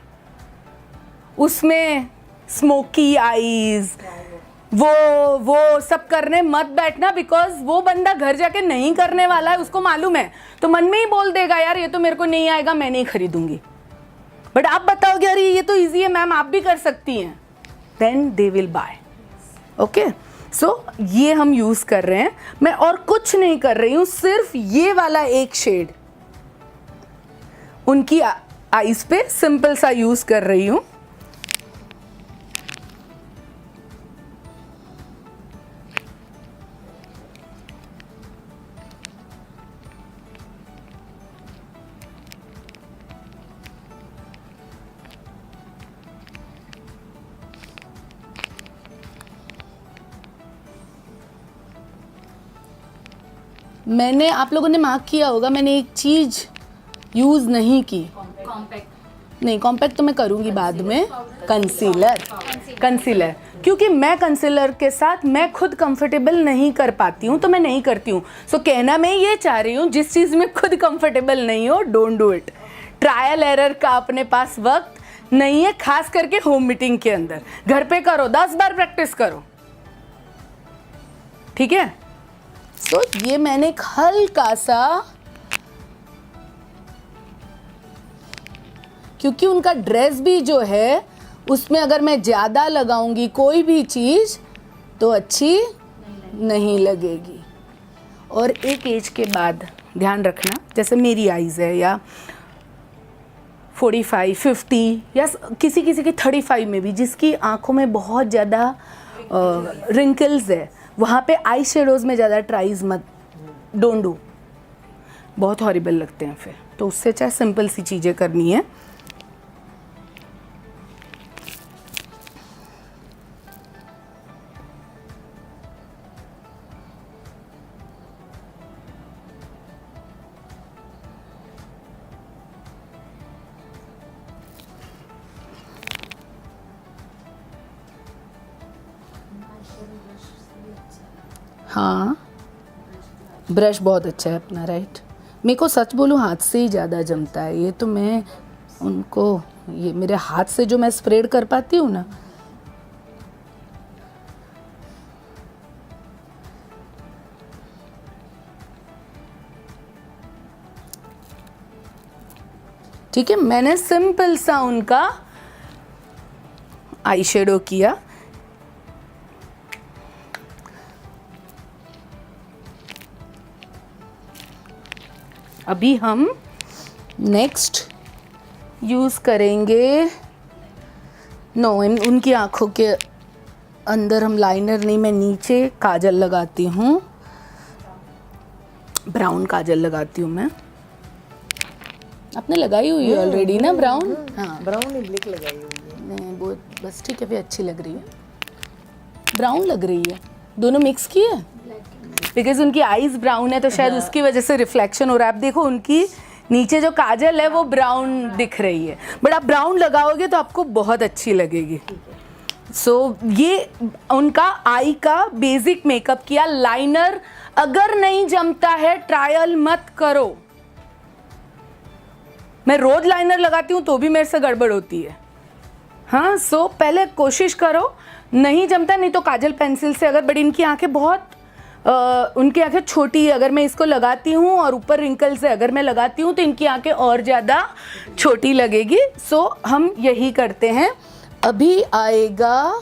उसमें स्मोकी आईज वो सब करने मत बैठना, बिकॉज वो बंदा घर जाके नहीं करने वाला है, उसको मालूम है, तो मन में ही बोल देगा यार ये तो मेरे को नहीं आएगा, मैं नहीं खरीदूंगी। बट आप बताओगे अरे ये तो इजी है मैम, आप भी कर सकती हैं, then they will buy. Okay, so ये हम यूज कर रहे हैं। मैं और कुछ नहीं कर रही हूँ, सिर्फ ये वाला एक शेड उनकी आईज पे सिंपल सा यूज कर रही हूँ। मैंने, आप लोगों ने मार्क किया होगा, मैंने एक चीज यूज नहीं की, कॉम्पैक्ट नहीं कॉम्पैक्ट तो मैं करूंगी बाद में, कंसीलर, क्योंकि मैं कंसीलर के साथ मैं खुद कंफर्टेबल नहीं कर पाती हूँ, तो मैं नहीं करती हूँ। सो कहना मैं ये चाह रही हूँ, जिस चीज़ में खुद कंफर्टेबल नहीं हो, don't do it. Trial error का अपने पास वक्त नहीं है, खास करके होम मीटिंग के अंदर। घर पे करो, 10 बार प्रैक्टिस करो, ठीक है। तो ये मैंने एक हल्का सा, क्योंकि उनका ड्रेस भी जो है उसमें अगर मैं ज़्यादा लगाऊंगी कोई भी चीज़ तो अच्छी नहीं लगेगी। और एक एज के बाद ध्यान रखना, जैसे मेरी आईज़ है या 45, 50 या किसी किसी की 35 में भी, जिसकी आंखों में बहुत ज़्यादा रिंकल्स है, वहाँ पे आई शेडोज़ में ज़्यादा ट्राइज मत, डोंट डू, बहुत हॉरिबल लगते हैं फिर। तो उससे चाहे सिंपल सी चीज़ें करनी है। हाँ, ब्रश बहुत अच्छा है अपना, राइट। मेरे को सच बोलूँ हाथ से ही ज़्यादा जमता है ये, तो मैं उनको, ये मेरे हाथ से जो मैं स्प्रेड कर पाती हूँ ना, ठीक है। मैंने सिंपल सा उनका आई शेडो किया। अभी हम नेक्स्ट यूज़ करेंगे, उनकी आँखों के अंदर हम लाइनर नहीं, मैं नीचे काजल लगाती हूँ, ब्राउन काजल लगाती हूँ मैं। आपने लगाई हुई है ऑलरेडी ना ब्राउन? हाँ, ब्राउन ब्लैक लगाई हुई है। नहीं वो बस ठीक है, फिर अच्छी लग रही है, ब्राउन लग रही है, दोनों मिक्स की है, बिकॉज उनकी आईज ब्राउन है तो शायद उसकी वजह से रिफ्लेक्शन हो रहा है। आप देखो उनकी नीचे जो काजल है वो ब्राउन दिख रही है, बट आप ब्राउन लगाओगे तो आपको बहुत अच्छी लगेगी। सो ये उनका आई का बेसिक मेकअप किया। लाइनर अगर नहीं जमता है ट्रायल मत करो। मैं रोज लाइनर लगाती हूँ तो भी मेरे से गड़बड़ होती है। हाँ, सो पहले कोशिश करो, नहीं जमता नहीं तो काजल पेंसिल से, अगर बड़ी इनकी आंखें बहुत उनकी आंखें छोटी है, अगर मैं इसको लगाती हूँ और ऊपर रिंकल से अगर मैं लगाती हूँ तो इनकी आंखें और ज़्यादा छोटी लगेगी। सो हम यही करते हैं। अभी आएगा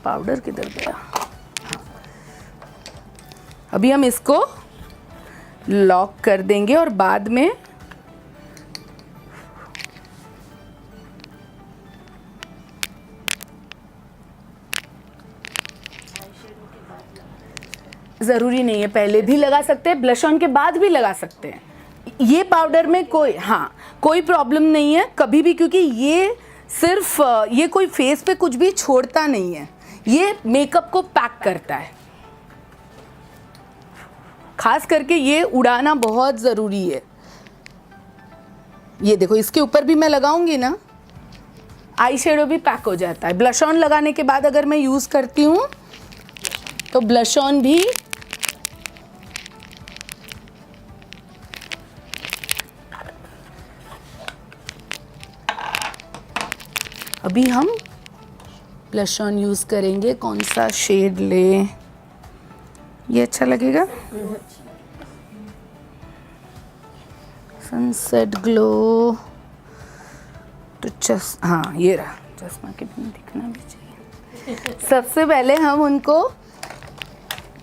पाउडर, किधर गया? अभी हम इसको लॉक कर देंगे और बाद में ज़रूरी नहीं है, पहले भी लगा सकते हैं, ब्लश ऑन के बाद भी लगा सकते हैं। ये पाउडर में कोई प्रॉब्लम नहीं है कभी भी, क्योंकि ये सिर्फ ये कोई फेस पे कुछ भी छोड़ता नहीं है, ये मेकअप को पैक करता है। खास करके ये उड़ाना बहुत ज़रूरी है। ये देखो, इसके ऊपर भी मैं लगाऊंगी ना, आई शेडो भी पैक हो जाता है। ब्लश ऑन लगाने के बाद अगर मैं यूज़ करती हूँ तो ब्लश ऑन भी अभी हम ब्लश ऑन यूज़ करेंगे। कौन सा शेड ले, ये अच्छा लगेगा? सनसेट ग्लो तो हाँ ये रहा, चश्मा के बिना दिखना भी चाहिए। सबसे पहले हम उनको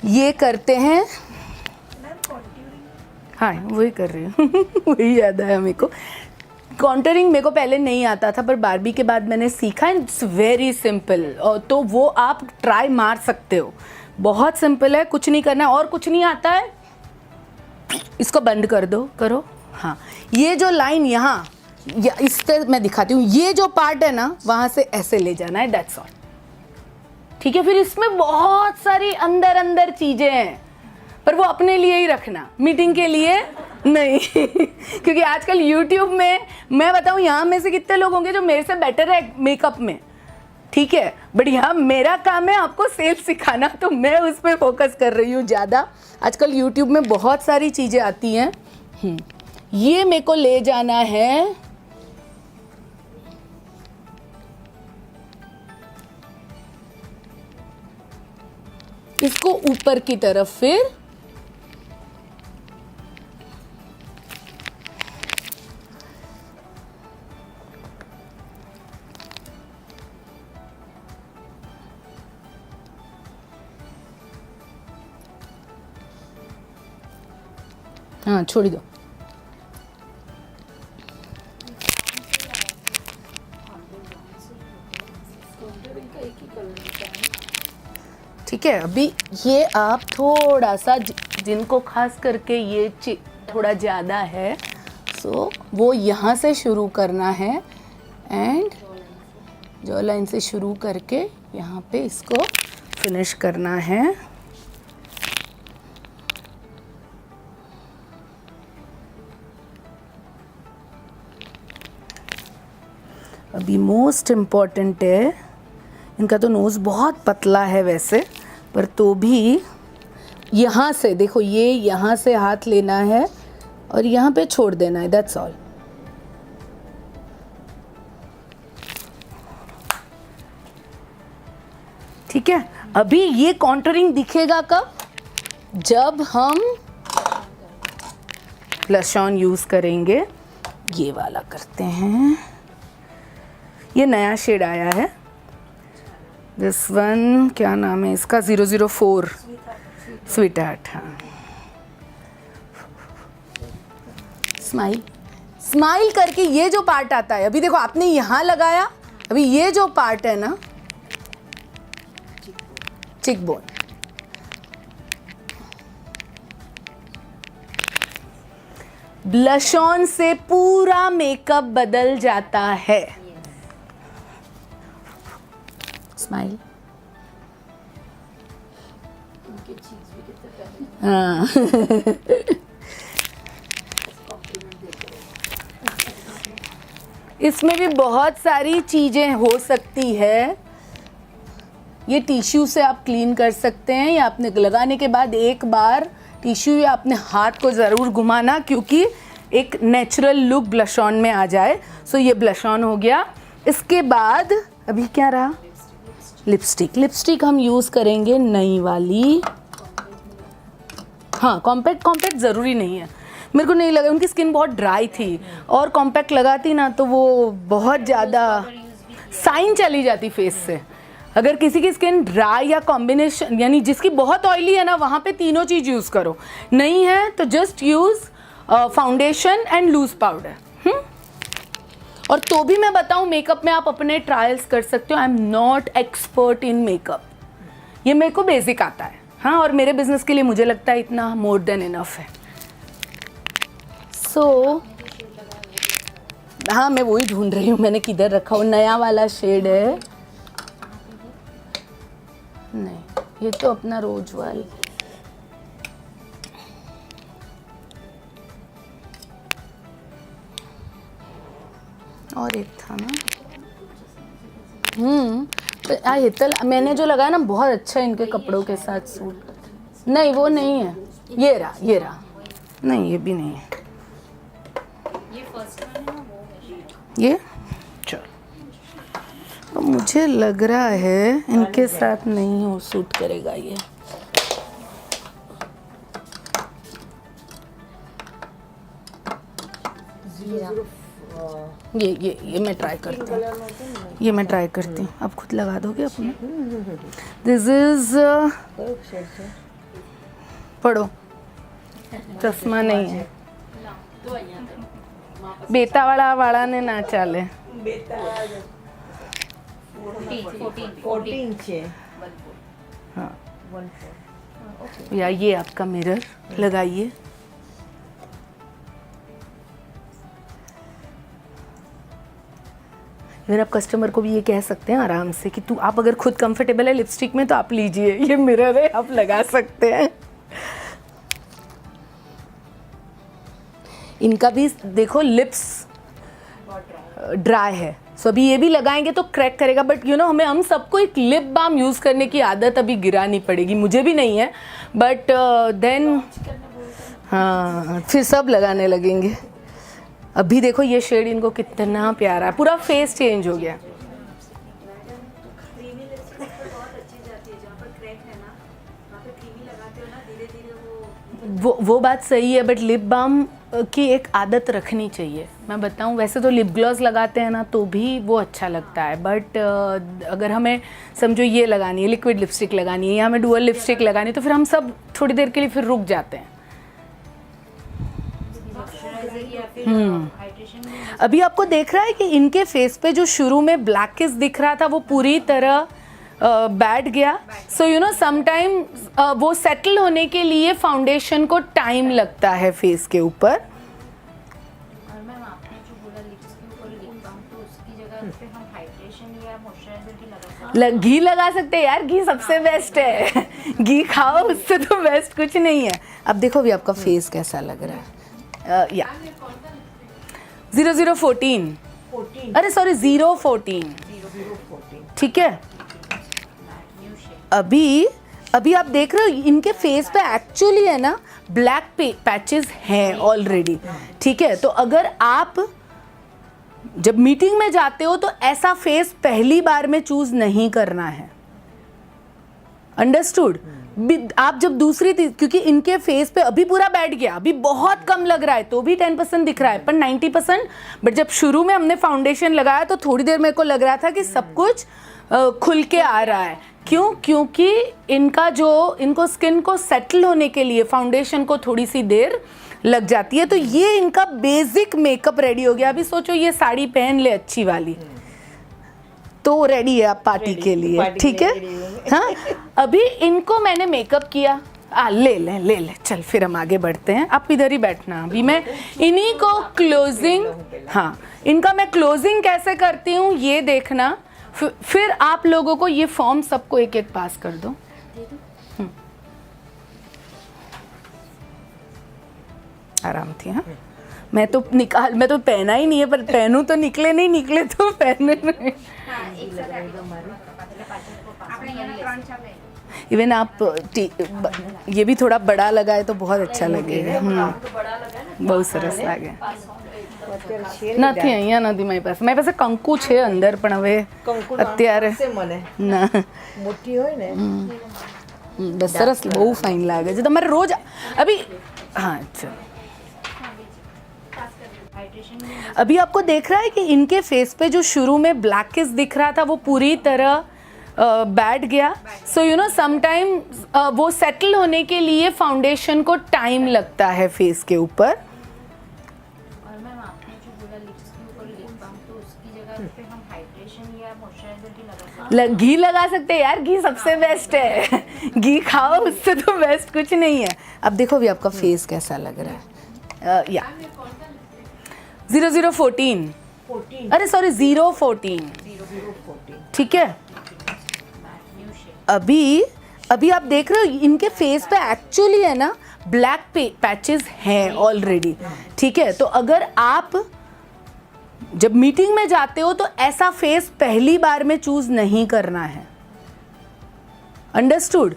ये करते हैं, हाँ वही कर रही हूँ वही याद आया मेरे को। कॉन्टरिंग मेरे को पहले नहीं आता था, पर बारबी के बाद मैंने सीखा। इट्स वेरी सिंपल, और तो वो आप ट्राई मार सकते हो, बहुत सिंपल है, कुछ नहीं करना। और कुछ नहीं आता है, इसको बंद कर दो, करो। हाँ, ये जो लाइन यहाँ इस तरह मैं दिखाती हूँ, ये जो पार्ट है ना वहाँ से ऐसे ले जाना है, दैट्स ऑल। ठीक है, फिर इसमें बहुत सारी अंदर अंदर चीज़ें हैं, पर वो अपने लिए ही रखना, मीटिंग के लिए नहीं क्योंकि आजकल YouTube में मैं बताऊँ, यहाँ में से कितने लोग होंगे जो मेरे से बेटर है मेकअप में, ठीक है, बट यहाँ मेरा काम है आपको सेल्स सिखाना, तो मैं उस पर फोकस कर रही हूँ ज़्यादा। आजकल YouTube में बहुत सारी चीज़ें आती हैं। ये मेरे को ले जाना है इसको ऊपर की तरफ, फिर हाँ छोड़ दो। ठीक है, अभी ये आप थोड़ा सा, जिनको खास करके ये थोड़ा ज़्यादा है, सो वो यहाँ से शुरू करना है एंड जॉ लाइन से शुरू करके यहाँ पे इसको फिनिश करना है। अभी मोस्ट इम्पॉर्टेंट है, इनका तो नोज़ बहुत पतला है वैसे, पर तो भी यहाँ से देखो, ये यहाँ से हाथ लेना है और यहाँ पे छोड़ देना है, दैट्स ऑल। ठीक है, अभी ये कॉन्टरिंग दिखेगा कब? जब हम ब्लश ऑन यूज़ करेंगे। ये वाला करते हैं, ये नया शेड आया है, दिस वन, क्या नाम है इसका, 004 स्वीट हार्ट। हाँ, स्माइल स्माइल करके ये जो पार्ट आता है, अभी देखो आपने यहाँ लगाया, अभी ये जो पार्ट है ना, चिक बोन, ब्लश ऑन से पूरा मेकअप बदल जाता है। स्माइल, हाँ इसमें भी बहुत सारी चीज़ें हो सकती है। ये टिश्यू से आप क्लीन कर सकते हैं, या आपने लगाने के बाद एक बार टिश्यू या अपने हाथ को ज़रूर घुमाना, क्योंकि एक नेचुरल लुक ब्लश ऑन में आ जाए। सो ये ब्लश ऑन हो गया। इसके बाद अभी क्या रहा, लिपस्टिक। लिपस्टिक हम यूज़ करेंगे नई वाली। हाँ, कॉम्पैक्ट ज़रूरी नहीं है, मेरे को नहीं लगा, उनकी स्किन बहुत ड्राई थी, और कॉम्पैक्ट लगाती ना तो वो बहुत ज़्यादा साइन चली जाती फेस से। अगर किसी की स्किन ड्राई या कॉम्बिनेशन यानी जिसकी बहुत ऑयली है ना, वहाँ पे तीनों चीज़ यूज़ करो, नहीं है तो just use foundation and loose powder. और तो भी मैं बताऊँ, मेकअप में आप अपने ट्रायल्स कर सकते हो। I am not expert in makeup, ये मेरे को बेसिक आता है, हाँ, और मेरे बिजनेस के लिए मुझे लगता है इतना मोर देन इनफ है। सो हाँ, मैं वही ढूंढ रही हूँ, मैंने किधर रखा, वो नया वाला शेड है। नहीं, ये तो अपना रोज वाला। और एक था ना, हितल मैंने जो लगाया ना बहुत अच्छा है इनके कपड़ों के साथ सूट। नहीं वो नहीं है, ये रहा, नहीं ये भी नहीं है, ये फर्स्ट वन है ना, वो है। ये चल, तो मुझे लग रहा है इनके साथ नहीं हो सूट करेगा ये। ये मैं ट्राई करती हूँ, ये मैं ट्राई करती हूँ। आप खुद लगा दोगे अपने? दिस इज पढ़ो, चश्मा नहीं है, बेता वाला ने ना चाले। 14 છે हाँ, या ये आपका मिरर लगाइए। फिर आप कस्टमर को भी ये कह सकते हैं आराम से कि तू, आप अगर खुद कंफर्टेबल है लिपस्टिक में तो आप लीजिए, ये मिरर है, आप लगा सकते हैं। इनका भी देखो लिप्स ड्राई है, सो अभी ये भी लगाएंगे तो क्रैक करेगा, बट यू नो हम सबको एक लिप बाम यूज़ करने की आदत अभी गिरानी पड़ेगी, मुझे भी नहीं है, बट देन हाँ फिर सब लगाने लगेंगे। अभी देखो ये शेड इनको कितना प्यारा है, पूरा फेस चेंज हो गया। वो बात सही है, बट लिप बाम की एक आदत रखनी चाहिए। मैं बताऊं, वैसे तो लिप ग्लॉस लगाते हैं ना तो भी वो अच्छा लगता है, बट अगर हमें समझो ये लगानी है, लिक्विड लिपस्टिक लगानी है या हमें डुअल लिपस्टिक लगानी है, तो फिर हम सब थोड़ी देर के लिए फिर रुक जाते हैं। अभी आपको देख रहा है कि इनके फेस पे जो शुरू में ब्लैक किस दिख रहा था वो पूरी तरह बैठ गया। सो यू नो समटाइम वो सेटल होने के लिए फाउंडेशन को टाइम लगता है फेस के ऊपर। और मैम आपने जो बोला लिप्स के ऊपर लिप बाम, तो उसकी जगह पे हम हाइड्रेशन या मॉइस्चराइजर भी लगा सकते हैं। घी लगा सकते हैं यार, घी सबसे बेस्ट है। घी खाओ, उससे तो बेस्ट कुछ नहीं है। अब देखो भी आपका फेस कैसा लग रहा है। या 0014, अरे सॉरी 014, ठीक है। अभी आप देख रहे हो इनके फेस पे एक्चुअली है ना ब्लैक पैचेस हैं ऑलरेडी, ठीक है। तो अगर आप जब मीटिंग में जाते हो तो ऐसा फेस पहली बार में चूज नहीं करना है, अंडरस्टूड। आप जब दूसरी, क्योंकि इनके फेस पे अभी पूरा बैठ गया, अभी बहुत कम लग रहा है तो भी 10% दिख रहा है, पर 90%। बट जब शुरू में हमने फाउंडेशन लगाया तो थोड़ी देर मेरे को लग रहा था कि सब कुछ खुल के आ रहा है। क्यों? क्योंकि इनको स्किन को सेटल होने के लिए फाउंडेशन को थोड़ी सी देर लग जाती है। तो ये इनका बेसिक मेकअप रेडी हो गया। अभी सोचो ये साड़ी पहन ले अच्छी वाली तो रेडी है आप पार्टी के लिए, ठीक है। हाँ, अभी इनको मैंने मेकअप किया, ले ले चल फिर हम आगे बढ़ते हैं। आप इधर ही बैठना, अभी मैं इन्हीं को क्लोजिंग, हाँ इनका मैं क्लोजिंग कैसे करती हूँ ये देखना। फिर आप लोगों को ये फॉर्म सबको एक एक पास कर दो। आराम थी। हाँ, मैं तो पहना ही नहीं है, पर पहनूं तो निकले नहीं, निकले तो पहने नहीं। इवन आप ये भी थोड़ा बड़ा लगाए तो बहुत अच्छा लगेगा। बहुत सरस लागे। નથી અહીંયા નથી મારી પાસે કંકુ છે અંદર, પણ હવે અત્યારે ના મોટી હોય ને બસ સરસ, બહુ ફાઇન લાગે છે તમારે રોજ। अभी हाँ चलो, अभी आपको देख रहा है कि इनके फेस पे जो शुरू में ब्लैक किस दिख रहा था वो पूरी तरह बैठ गया. सो यू नो समटाइम वो सेटल होने के लिए फाउंडेशन को टाइम लगता है फेस के ऊपर. और मैम आपने जो बोला लिप्स के ऊपर लिप बाम, तो उसकी जगह पे हम हाइड्रेशन या मॉइस्चराइजर भी लगा सकते हैं. घी लगा सकते हैं यार, घी सबसे बेस्ट है. घी खाओ, उससे तो बेस्ट कुछ नहीं है. अब देखो भी आपका फेस कैसा लग रहा है. या 0014 अरे सॉरी 014 ठीक है. अभी आप देख रहे हो इनके फेस पे एक्चुअली है ना ब्लैक पैचेस हैं ऑलरेडी. ठीक है, तो अगर आप जब मीटिंग में जाते हो तो ऐसा फेस पहली बार में चूज नहीं करना है. अंडरस्टूड.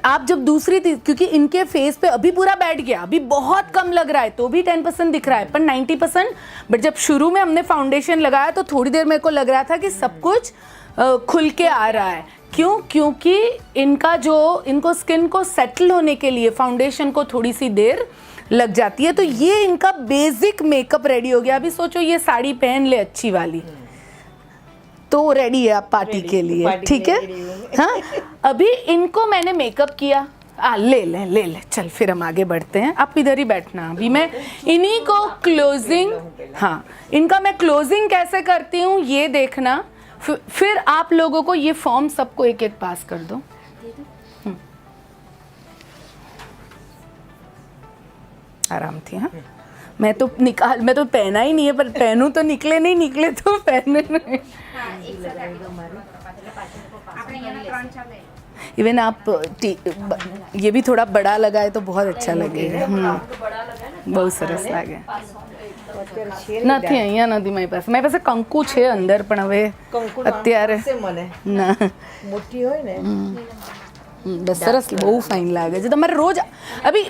आप जब दूसरी क्योंकि इनके फेस पे अभी पूरा बैठ गया, अभी बहुत कम लग रहा है तो भी 10% दिख रहा है पर 90%. बट जब शुरू में हमने फाउंडेशन लगाया तो थोड़ी देर मेरे को लग रहा था कि सब कुछ खुल के आ रहा है. क्यों? क्योंकि इनको स्किन को सेटल होने के लिए फाउंडेशन को थोड़ी सी देर लग जाती है. तो ये इनका बेसिक मेकअप रेडी हो गया. अभी सोचो ये साड़ी पहन ले अच्छी वाली तो रेडी है आप पार्टी के लिए. ठीक है. हाँ, अभी इनको मैंने मेकअप किया. ले चल फिर हम आगे बढ़ते हैं. आप इधर ही बैठना. अभी मैं इन्हीं को क्लोजिंग, हाँ इनका मैं क्लोजिंग कैसे करती हूँ ये देखना. फिर आप लोगों को ये फॉर्म सबको एक एक पास कर दो. आराम थी. हाँ, मैं तो पहना ही नहीं है पर पहनूं तो निकले नहीं निकले तो पहने नहीं. इवन आप ये भी थोड़ा बड़ा लगाए तो बहुत अच्छा लगेगा. बहुत सरस लागे. નથી અહીંયા નથી મારી પાસે કંકુ છે અંદર પણ હવે અત્યારે ના મોટી હોય ને બસ સરસ બહુ ફાઇન લાગે છે. તમારે રોજ અભી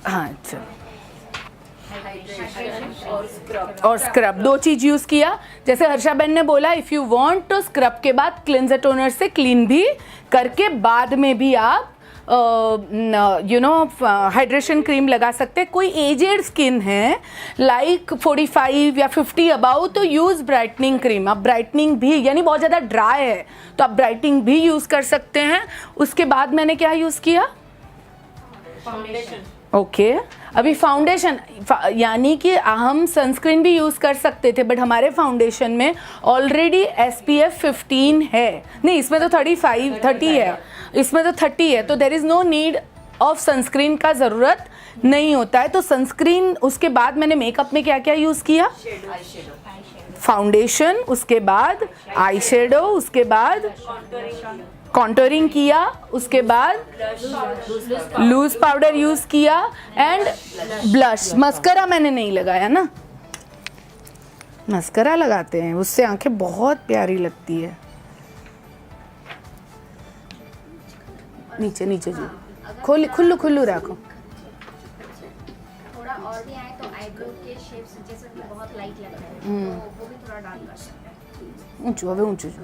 हाँ चलो. और स्क्रब 2 चीज यूज किया. जैसे हर्षाबेन ने बोला इफ यू वांट तो स्क्रब के बाद क्लिंजर टोनर से क्लीन भी करके बाद में भी आप हाइड्रेशन क्रीम लगा सकते. कोई एजेड स्किन है लाइक 45 या 50 अबाउ तो यूज ब्राइटनिंग क्रीम. आप ब्राइटनिंग भी यानी बहुत ज़्यादा ड्राई है तो आप ब्राइटनिंग भी यूज़ कर सकते हैं. उसके बाद मैंने क्या यूज़ किया? फाउंडेशन. ओके. अभी फाउंडेशन यानी कि हम सनस्क्रीन भी यूज़ कर सकते थे बट हमारे फाउंडेशन में ऑलरेडी SPF 15 है. नहीं, इसमें तो 30 है. इसमें तो 30 है तो there is no need of sunscreen का ज़रूरत नहीं होता है. तो सनस्क्रीन उसके बाद मैंने मेकअप में क्या क्या यूज़ किया? फाउंडेशन, उसके बाद आई शेडो, उसके बाद कॉन्टोरिंग किया, उसके बाद लूज पाउडर यूज़ किया एंड ब्लश. मस्करा मैंने नहीं लगाया ना. मस्करा लगाते हैं उससे आंखें बहुत प्यारी लगती है. नीचे नीचे जी खुल्लू रखो. थोड़ा और भी आए तो आईब्रो के शेप्स जैसे कि बहुत लाइट लग रहा है तो वो भी थोड़ा डार्क कर सकते हैं. ऊंचू હવે ઊંચું જો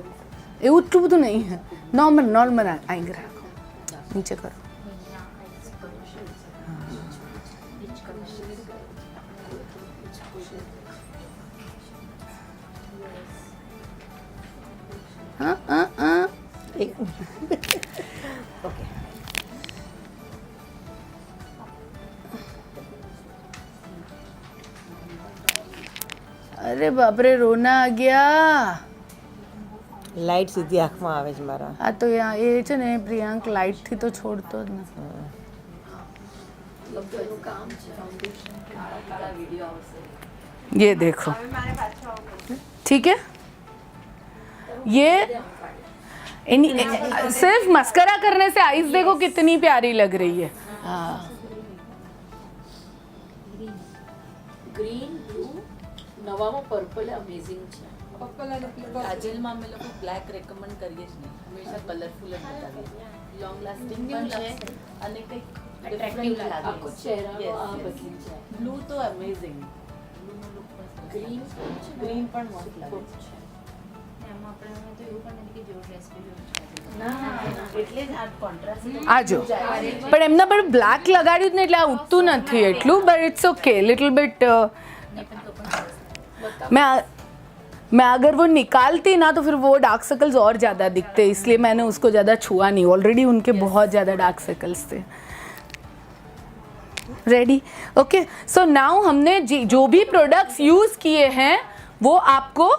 એવું એટલું બધું નહીં है. नॉर्मल आएंगे रखो. नीचे करो. हाँ. ओके. अरे बाप रे रोना आ गया. લાઈટ સીધી આંખમાં આવે છે મારા. આ તો એ છે ને પ્રિયાંક લાઇટથી તો છોડતો જ નથી. ये देखो ठीक है. ये सिर्फ मस्करा करने से आईज देखो कितनी प्यारी लग रही है. हाँ. ગ્રીન બ્લુ નવામાં પર્પલ અમેઝિંગ છે. કાજલમાં અમે લોકો બ્લેક રેકમેન્ડ કરીએ જ નહીં, હંમેશા કલરફુલ જ બતાવીએ. લોંગ લાસ્ટિંગ પણ છે અને કંઈક ડિફરન્ટ લાગે. આખો ચહેરો આ બદલી જાય. બ્લુ તો અમેઝિંગ. બ્લુનું લુક પણ ગ્રીન ગ્રીન પણ મસ્ત લાગે છે. એમાં આપણે તો એવું પણ નથી કે જેવો ડ્રેસ પહેર્યો ના એટલે જ આ કોન્ટ્રાસ્ટ આજો પણ એમના પર બ્લેક લગાડ્યું જ ને એટલે આ ઉઠતું નથી એટલું but it's okay little bit. मैं अगर वो निकालती ना तो फिर वो डार्क सर्कल्स और ज़्यादा दिखते, इसलिए मैंने उसको ज़्यादा छुआ नहीं, ऑलरेडी उनके बहुत ज़्यादा डार्क सर्कल्स थे। रेडी? ओके, सो नाउ हमने जो भी प्रोडक्ट्स यूज़ किए हैं वो आपको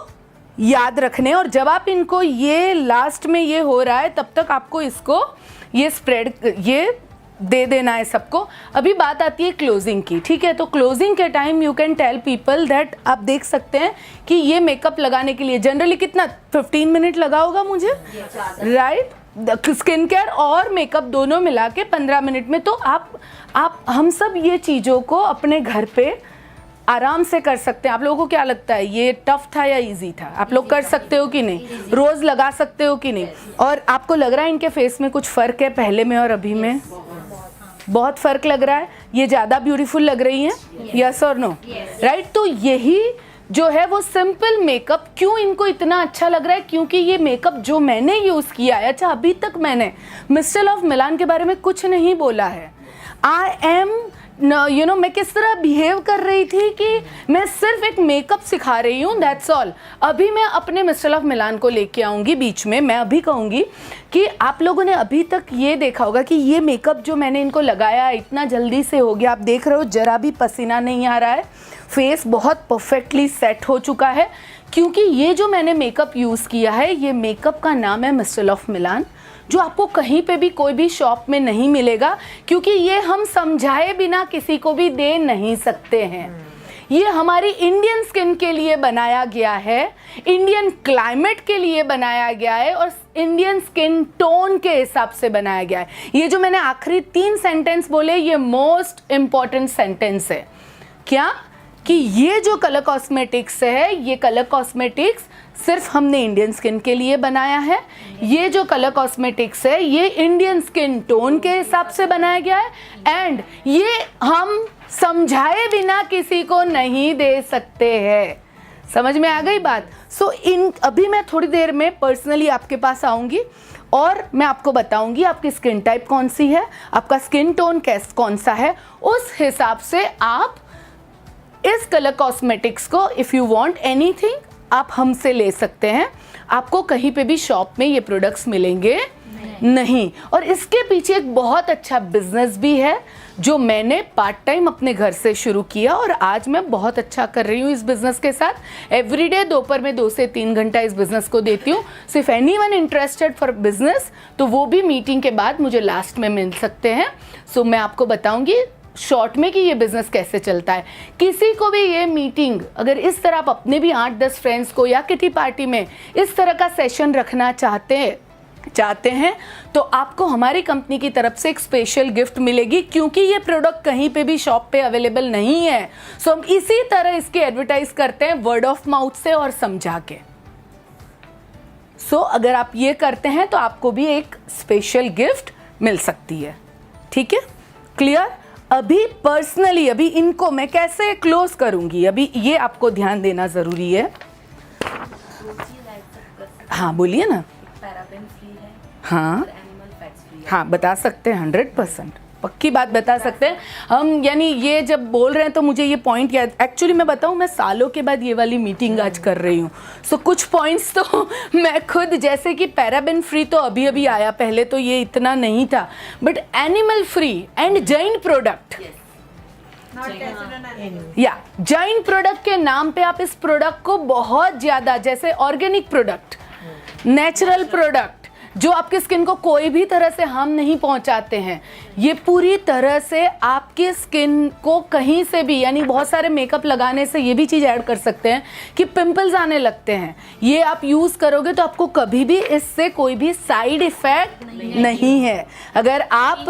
याद रखने, और जब आप इनको ये लास्ट में ये हो रहा है तब तक आपको इसको ये स्प्रेड ये दे देना है सबको। अभी बात आती है क्लोजिंग की, ठीक है? तो क्लोजिंग के time you can tell people that आप देख सकते हैं कि ये मेकअप लगाने के लिए जनरली कितना 15 मिनट लगा होगा मुझे, राइट? स्किन केयर और मेकअप दोनों मिला के 15 मिनट में। तो आप हम सब ये चीज़ों को अपने घर पे आराम से कर सकते हैं। आप लोगों को क्या लगता है ये टफ था या इजी था? आप लोग कर सकते हो कि नहीं? रोज़ लगा सकते हो कि नहीं? और आपको लग रहा है इनके फेस में कुछ फ़र्क है पहले में और अभी में? बहुत फ़र्क लग रहा है? ये ज़्यादा ब्यूटीफुल लग रही हैं? यस और नो? राइट? तो यही जो है वो सिंपल मेकअप क्यों इनको इतना अच्छा लग रहा है, क्योंकि ये मेकअप जो मैंने यूज़ किया है, अच्छा अभी तक मैंने मिस्टर लव मिलान के बारे में कुछ नहीं बोला है। आई एम मैं किस तरह बिहेव कर रही थी कि मैं सिर्फ एक मेकअप सिखा रही हूँ, दैट्स ऑल। अभी मैं अपने मिस्टर लव मिलान को लेके आऊँगी बीच में। मैं अभी कहूँगी कि आप लोगों ने अभी तक ये देखा होगा कि ये मेकअप जो मैंने इनको लगाया इतना जल्दी से हो गया। आप देख रहे हो जरा भी पसीना नहीं आ रहा है, फेस बहुत परफेक्टली सेट हो चुका है, क्योंकि ये जो मैंने मेकअप यूज़ किया है ये मेकअप का नाम है मिस्टर लव मिलान, जो आपको कहीं पे भी कोई भी शॉप में नहीं मिलेगा, क्योंकि ये हम समझाए बिना किसी को भी दे नहीं सकते हैं। ये हमारी इंडियन स्किन के लिए बनाया गया है, इंडियन क्लाइमेट के लिए बनाया गया है और इंडियन स्किन टोन के हिसाब से बनाया गया है। ये जो मैंने आखिरी 3 सेंटेंस बोले ये मोस्ट इम्पॉर्टेंट सेंटेंस है। क्या? कि ये जो कलर कॉस्मेटिक्स है, ये कलर कॉस्मेटिक्स सिर्फ हमने इंडियन स्किन के लिए बनाया है। ये जो कलर कॉस्मेटिक्स है ये इंडियन स्किन टोन के हिसाब से बनाया गया है एंड ये हम समझाए बिना किसी को नहीं दे सकते हैं। समझ में आ गई बात? सो अभी मैं थोड़ी देर में पर्सनली आपके पास आऊँगी और मैं आपको बताऊंगी आपकी स्किन टाइप कौन सी है, आपका स्किन टोन कौन सा है। उस हिसाब से आप इस कलर कॉस्मेटिक्स को इफ़ यू वांट एनीथिंग आप हमसे ले सकते हैं। आपको कहीं पे भी शॉप में ये प्रोडक्ट्स मिलेंगे नहीं। और इसके पीछे एक बहुत अच्छा बिजनेस भी है जो मैंने पार्ट टाइम अपने घर से शुरू किया और आज मैं बहुत अच्छा कर रही हूँ इस बिज़नेस के साथ। एवरीडे दोपहर में 2 से 3 घंटा इस बिज़नेस को देती हूँ। सिर्फ एनीवन इंटरेस्टेड फॉर बिजनेस तो वो भी मीटिंग के बाद मुझे लास्ट में मिल सकते हैं। सो मैं आपको बताऊँगी शॉर्ट में कि ये बिज़नेस कैसे चलता है। किसी को भी ये मीटिंग अगर इस तरह आप अपने भी 8-10 फ्रेंड्स को या किटी पार्टी में इस तरह का सेशन रखना चाहते हैं तो आपको हमारी कंपनी की तरफ से एक स्पेशल गिफ्ट मिलेगी, क्योंकि ये प्रोडक्ट कहीं पे भी शॉप पे अवेलेबल नहीं है। सो हम इसी तरह इसकी एडवर्टाइज करते हैं वर्ड ऑफ माउथ से और समझा के। सो अगर आप ये करते हैं तो आपको भी एक स्पेशल गिफ्ट मिल सकती है। ठीक है? क्लियर? अभी पर्सनली अभी इनको मैं कैसे क्लोज करूंगी अभी ये आपको ध्यान देना ज़रूरी है। हाँ बोलिए ना। पैराबेन फ्री है हाँ और एनिमल फैट्स फ्री है। हाँ बता सकते हैं, 100% पक्की बात बता सकते हैं हम। यानी ये जब बोल रहे हैं तो मुझे ये पॉइंट याद, एक्चुअली मैं बताऊँ मैं सालों के बाद ये वाली मीटिंग आज कर रही हूँ। सो कुछ पॉइंट्स तो मैं खुद, जैसे कि पैराबेन फ्री तो अभी अभी आया, पहले तो ये इतना नहीं था, but animal free and Jain product या जैन प्रोडक्ट के नाम पे आप इस प्रोडक्ट को बहुत ज़्यादा, जैसे ऑर्गेनिक प्रोडक्ट, नेचुरल प्रोडक्ट जो आपकी स्किन को कोई भी तरह से हार्म नहीं पहुंचाते हैं, ये पूरी तरह से आपकी स्किन को कहीं से भी, यानी बहुत सारे मेकअप लगाने से ये भी चीज़ ऐड कर सकते हैं कि पिंपल्स आने लगते हैं, ये आप यूज़ करोगे तो आपको कभी भी इससे कोई भी साइड इफ़ेक्ट नहीं है। अगर आप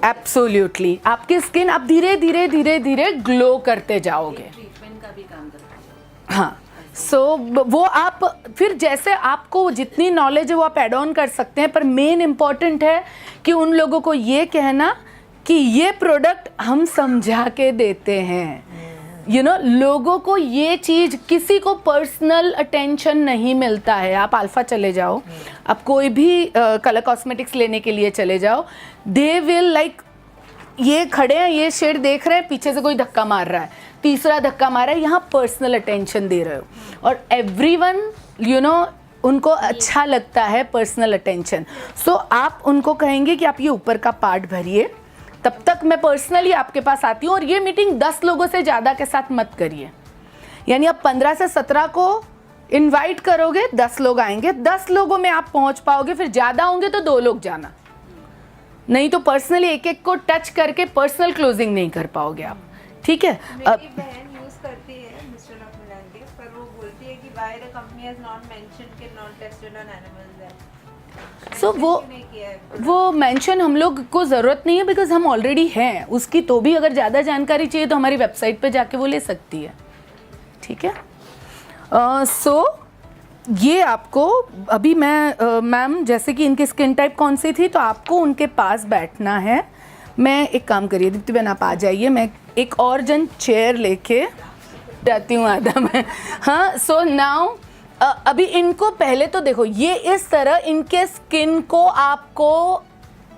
एब्सोल्युटली आपकी स्किन आप धीरे धीरे धीरे धीरे ग्लो करते जाओगे। ट्रीटमेंट का भी काम करता है। हाँ सो वो आप फिर जैसे आपको जितनी नॉलेज है वो आप एड ऑन कर सकते हैं, पर मेन इम्पॉर्टेंट है कि उन लोगों को ये कहना कि ये प्रोडक्ट हम समझा के देते हैं। लोगों को ये चीज़, किसी को पर्सनल अटेंशन नहीं मिलता है। आप अल्फा चले जाओ, आप कोई भी कलर कॉस्मेटिक्स लेने के लिए चले जाओ, दे विल लाइक ये खड़े हैं, ये शेड देख रहे हैं, पीछे से कोई धक्का मार रहा है, तीसरा धक्का मारा है, यहाँ पर्सनल अटेंशन दे रहे हो और एवरीवन यू नो उनको अच्छा लगता है पर्सनल अटेंशन। सो आप उनको कहेंगे कि आप ये ऊपर का पार्ट भरिए, तब तक मैं पर्सनली आपके पास आती हूँ। और ये मीटिंग 10 लोगों से ज़्यादा के साथ मत करिए, यानी आप 15 से 17 को इनवाइट करोगे, 10 लोग आएंगे, 10 लोगों में आप पहुंच पाओगे, फिर ज़्यादा होंगे तो 2 लोग जाना, नहीं तो पर्सनली एक एक को टच करके पर्सनल क्लोजिंग नहीं कर पाओगे आप, ठीक है। अब मेरी बहन यूज करती है मिस्टर ऑफ मिलान के, पर वो बोलती है कि why the company has not mentioned कि नॉट टेस्टेड ऑन एनिमल्स है। सो नहीं किया है। वो मेंशन हम लोग को ज़रूरत नहीं है, बिकॉज हम ऑलरेडी हैं उसकी। तो भी अगर ज़्यादा जानकारी चाहिए तो हमारी वेबसाइट पे जाके वो ले सकती है, ठीक है। सो ये आपको अभी मैं मैम जैसे कि इनकी स्किन टाइप कौन सी थी, तो आपको उनके पास बैठना है। मैं एक काम करिए दीप्ति बहन, आप आ जाइए, मैं एक और जन चेयर लेके जाती हूँ आधा में। हाँ, सो नाउ अभी इनको पहले तो देखो, ये इस तरह इनके स्किन को आपको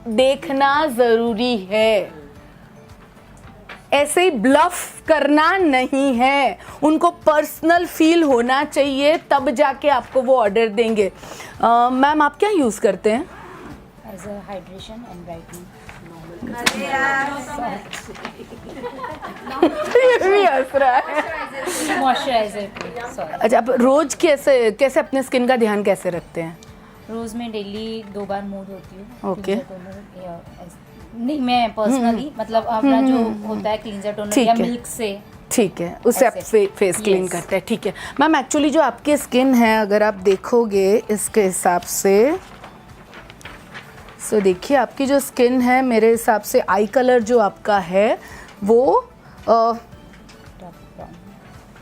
देखना ज़रूरी है, ऐसे ही ब्लफ करना नहीं है, उनको पर्सनल फील होना चाहिए, तब जाके आपको वो ऑर्डर देंगे। मैम आप क्या यूज़ करते हैं? As a hydration and brightening. अरे यार ये भी हंस रहा है। Moisturiser, sorry. अच्छा, आप रोज कैसे कैसे अपने स्किन का ध्यान कैसे रखते हैं? रोज में डेली 2 बार मूड होती हूँ। Okay. क्लींजर टोनर या नहीं, मैं पर्सनली मतलब अपना जो होता है क्लींजर टोनर ठीक या है। मिल्क से। ठीक है, उससे आप ऐसे। Face clean Yes. करते हैं, ठीक है। मैम एक्चुअली जो आपकी स्किन है, अगर आप देखोगे इसके हिसाब से, सो देखिए आपकी जो स्किन है, मेरे हिसाब से आई कलर जो आपका है वो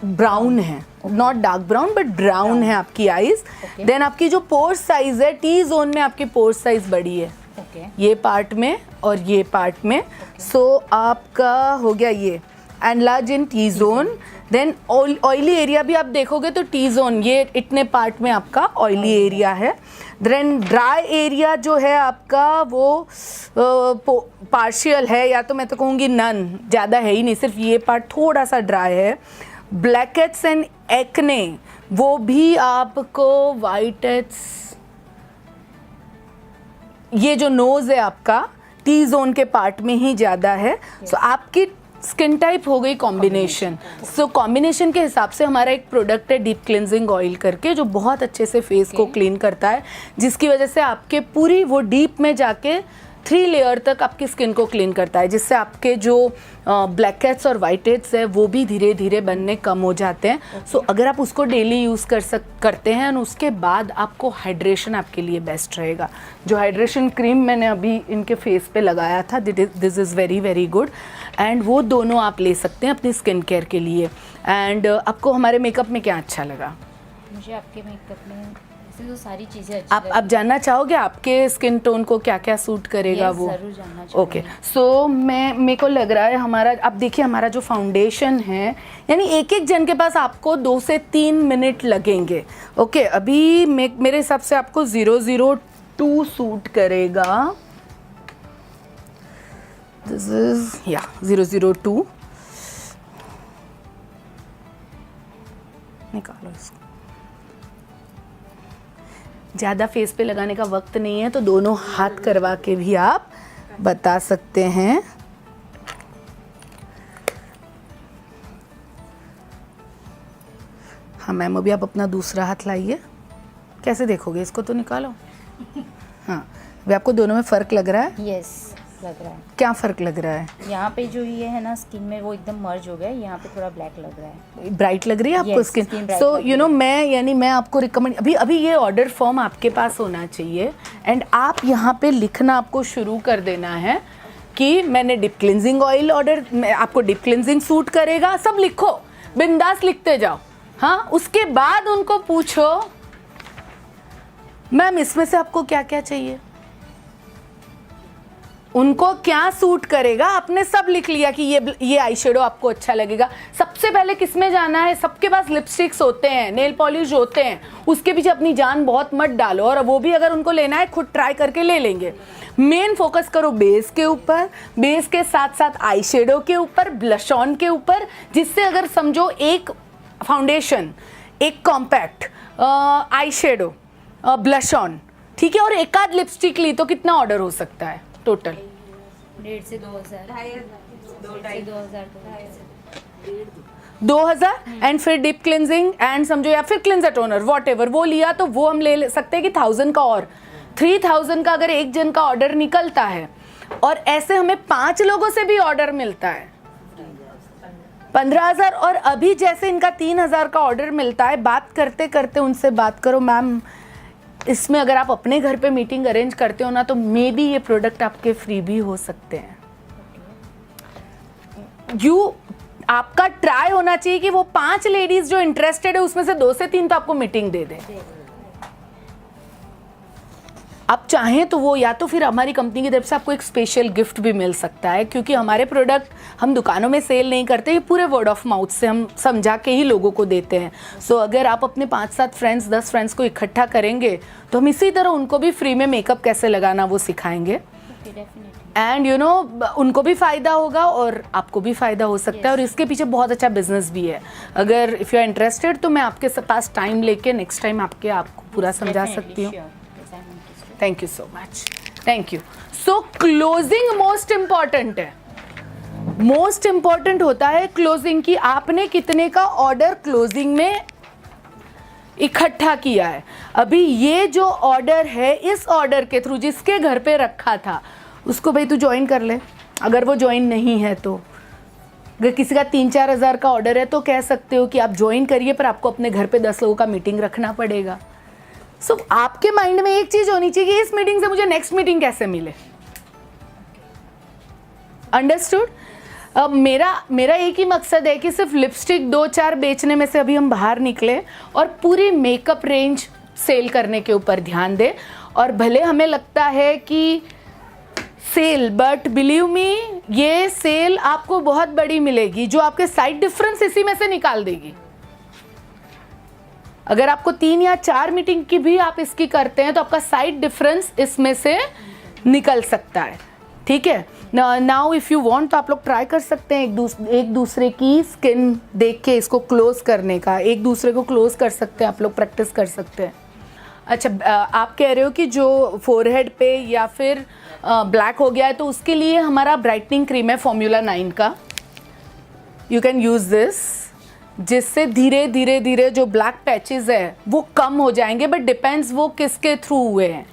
ब्राउन है, not dark brown but brown है आपकी आईज। Okay. देन आपकी जो पोर साइज है, टी जोन में आपकी पोर साइज बड़ी है, ओके। ये पार्ट में और ये पार्ट में। सो आपका हो गया ये enlarge in T zone. Then oily area भी आप देखोगे तो टी जोन, ये इतने पार्ट में आपका ऑयली एरिया है। देन ड्राई एरिया जो है आपका वो पार्शियल है, या तो मैं तो कहूँगी नन, ज़्यादा है ही नहीं, सिर्फ ये पार्ट थोड़ा सा ड्राई है। ब्लैकहेड्स एंड एक्ने, वो भी आपको वाइट हेड्स, ये जो नोज है आपका टी जोन के पार्ट में ही ज़्यादा है। सो आपकी स्किन टाइप हो गई कॉम्बिनेशन। सो कॉम्बिनेशन के हिसाब से हमारा एक प्रोडक्ट है डीप क्लिनजिंग ऑयल करके, जो बहुत अच्छे से फेस को क्लीन करता है, जिसकी वजह से आपके पूरी वो डीप में जाके 3 लेयर तक आपकी स्किन को क्लीन करता है, जिससे आपके जो ब्लैक हेड्स और वाइट हेड्स है वो भी धीरे धीरे बनने कम हो जाते हैं। सो अगर आप उसको डेली यूज़ करते हैं, और उसके बाद आपको हाइड्रेशन आपके लिए बेस्ट रहेगा। जो हाइड्रेशन क्रीम मैंने अभी इनके फेस पे लगाया था, this is very very good, and वो दोनों आप ले सकते हैं अपनी स्किन केयर के लिए। एंड आपको हमारे मेकअप में क्या अच्छा लगा? मुझे आपके मेकअप में ऐसे तो सारी चीज़ें अच्छी आप जानना चाहोगे आपके स्किन टोन को क्या क्या सूट करेगा? वो ज़रूर जानना चाहूँगी। ओके। सो मेरे को लग रहा है हमारा, अब देखिए हमारा जो फाउंडेशन है, यानी एक एक जन के पास आपको 2 से 3 मिनट लगेंगे। ओके, अभी मेरे हिसाब से आपको 002 सूट करेगा। दिस इज या 002। निकालो इसको। ज़्यादा फेस पे लगाने का वक्त नहीं है, तो दोनों हाथ करवा के भी आप बता सकते हैं। हाँ मैम, अभी आप अपना दूसरा हाथ लाइए। कैसे देखोगे इसको? तो निकालो। हाँ, अभी आपको दोनों में फ़र्क लग रहा है? यस, लग रहा है। क्या फ़र्क लग रहा है? यहाँ पे जो ये है ना स्किन में, वो एकदम मर्ज हो गया है, यहाँ पे थोड़ा ब्लैक लग रहा है। ब्राइट लग रही है आपको Yes, स्किन? skin bright सो लग यू नो, मैं आपको रिकमेंड, अभी ये ऑर्डर फॉर्म आपके पास होना चाहिए, एंड आप यहाँ पे लिखना आपको शुरू कर देना है कि मैंने डिप क्लिनजिंग ऑयल ऑर्डर, आपको डिप क्लिनजिंग सूट करेगा, सब लिखो, बिंदास लिखते जाओ। हाँ, उसके बाद उनको पूछो मैम इसमें से आपको क्या क्या चाहिए। उनको क्या सूट करेगा आपने सब लिख लिया कि ये आई शेडो आपको अच्छा लगेगा। सबसे पहले किस में जाना है, सबके पास लिपस्टिक्स होते हैं, नेल पॉलिश होते हैं, उसके पीछे अपनी जान बहुत मत डालो, और वो भी अगर उनको लेना है खुद ट्राई करके ले लेंगे। मेन फोकस करो बेस के ऊपर, बेस के साथ साथ आई शेडो के ऊपर, ब्लश ऑन के ऊपर, जिससे अगर समझो एक फाउंडेशन, एक compact eye shadow, blush on, ठीक है, और एक आध लिपस्टिक ली तो कितना ऑर्डर हो सकता है टोटल? 1,500 से 2,000 2000 एंड फिर डिप क्लिनजिंग एंड समझो, या फिर क्लिनजर टोनर, वॉट एवर वो लिया तो वो हम ले सकते हैं कि 1000 का, और 3000 का अगर एक जन का ऑर्डर निकलता है, और ऐसे हमें 5 लोगों से भी ऑर्डर मिलता है 15,000। और अभी जैसे इनका 3,000 का ऑर्डर मिलता है, बात करते करते उनसे बात करो, मैम इसमें अगर आप अपने घर पे मीटिंग अरेंज करते हो ना तो मे बी ये प्रोडक्ट आपके फ्री भी हो सकते हैं। आपका ट्राई होना चाहिए कि वो 5 लेडीज जो इंटरेस्टेड है उसमें से 2 से 3 तो आपको मीटिंग दे दे। आप चाहें तो वो या तो फिर हमारी कंपनी की तरफ से आपको एक स्पेशल गिफ्ट भी मिल सकता है, क्योंकि हमारे प्रोडक्ट हम दुकानों में सेल नहीं करते, ये पूरे वर्ड ऑफ माउथ से हम समझा के ही लोगों को देते हैं। सो अगर आप अपने 5-7 फ्रेंड्स 10 फ्रेंड्स को इकट्ठा करेंगे तो हम इसी तरह उनको भी फ्री में मेकअप कैसे लगाना वो सिखाएंगे, एंड यू नो उनको भी फ़ायदा होगा और आपको भी फ़ायदा हो सकता है, और इसके पीछे बहुत अच्छा बिजनेस भी है। अगर इफ़ यू आर इंटरेस्टेड तो मैं आपके पास टाइम लेके नेक्स्ट टाइम आपको पूरा समझा सकती हूँ। Thank you so much, thank you. So closing most important है, मोस्ट इम्पॉर्टेंट होता है क्लोजिंग की आपने कितने का ऑर्डर क्लोजिंग में इकट्ठा किया है। अभी ये जो ऑर्डर है, इस ऑर्डर के थ्रू जिसके घर पे रखा था उसको भाई तू ज्वाइन कर ले, अगर वो ज्वाइन नहीं है तो। अगर किसी का 3-4 हज़ार का ऑर्डर है तो कह सकते हो कि आप ज्वाइन करिए, पर आपको अपने घर पे 10 लोगों का मीटिंग रखना पड़ेगा। सो आपके माइंड में एक चीज होनी चाहिए कि इस मीटिंग से मुझे नेक्स्ट मीटिंग कैसे मिले। अंडरस्टूड? अब मेरा एक ही मकसद है कि सिर्फ लिपस्टिक 2-4 बेचने में से अभी हम बाहर निकले और पूरी मेकअप रेंज सेल करने के ऊपर ध्यान दें। और भले हमें लगता है कि सेल, बट बिलीव मी ये सेल आपको बहुत बड़ी मिलेगी जो आपके साइड डिफरेंस इसी में से निकाल देगी। अगर आपको 3 या 4 मीटिंग की भी आप इसकी करते हैं तो आपका साइड डिफरेंस इसमें से निकल सकता है, ठीक है। नाउ इफ़ यू वांट तो आप लोग ट्राई कर सकते हैं एक दूसरे की स्किन देख के इसको क्लोज करने का, एक दूसरे को क्लोज कर सकते हैं, आप लोग प्रैक्टिस कर सकते हैं। अच्छा, आप कह रहे हो कि जो फोरहेड पे या फिर ब्लैक हो गया है तो उसके लिए हमारा ब्राइटनिंग क्रीम है फॉर्मूला 9 का, यू कैन यूज़ दिस, जिससे धीरे धीरे धीरे जो ब्लैक पैचेस है वो कम हो जाएंगे। बट डिपेंड्स वो किसके थ्रू हुए हैं,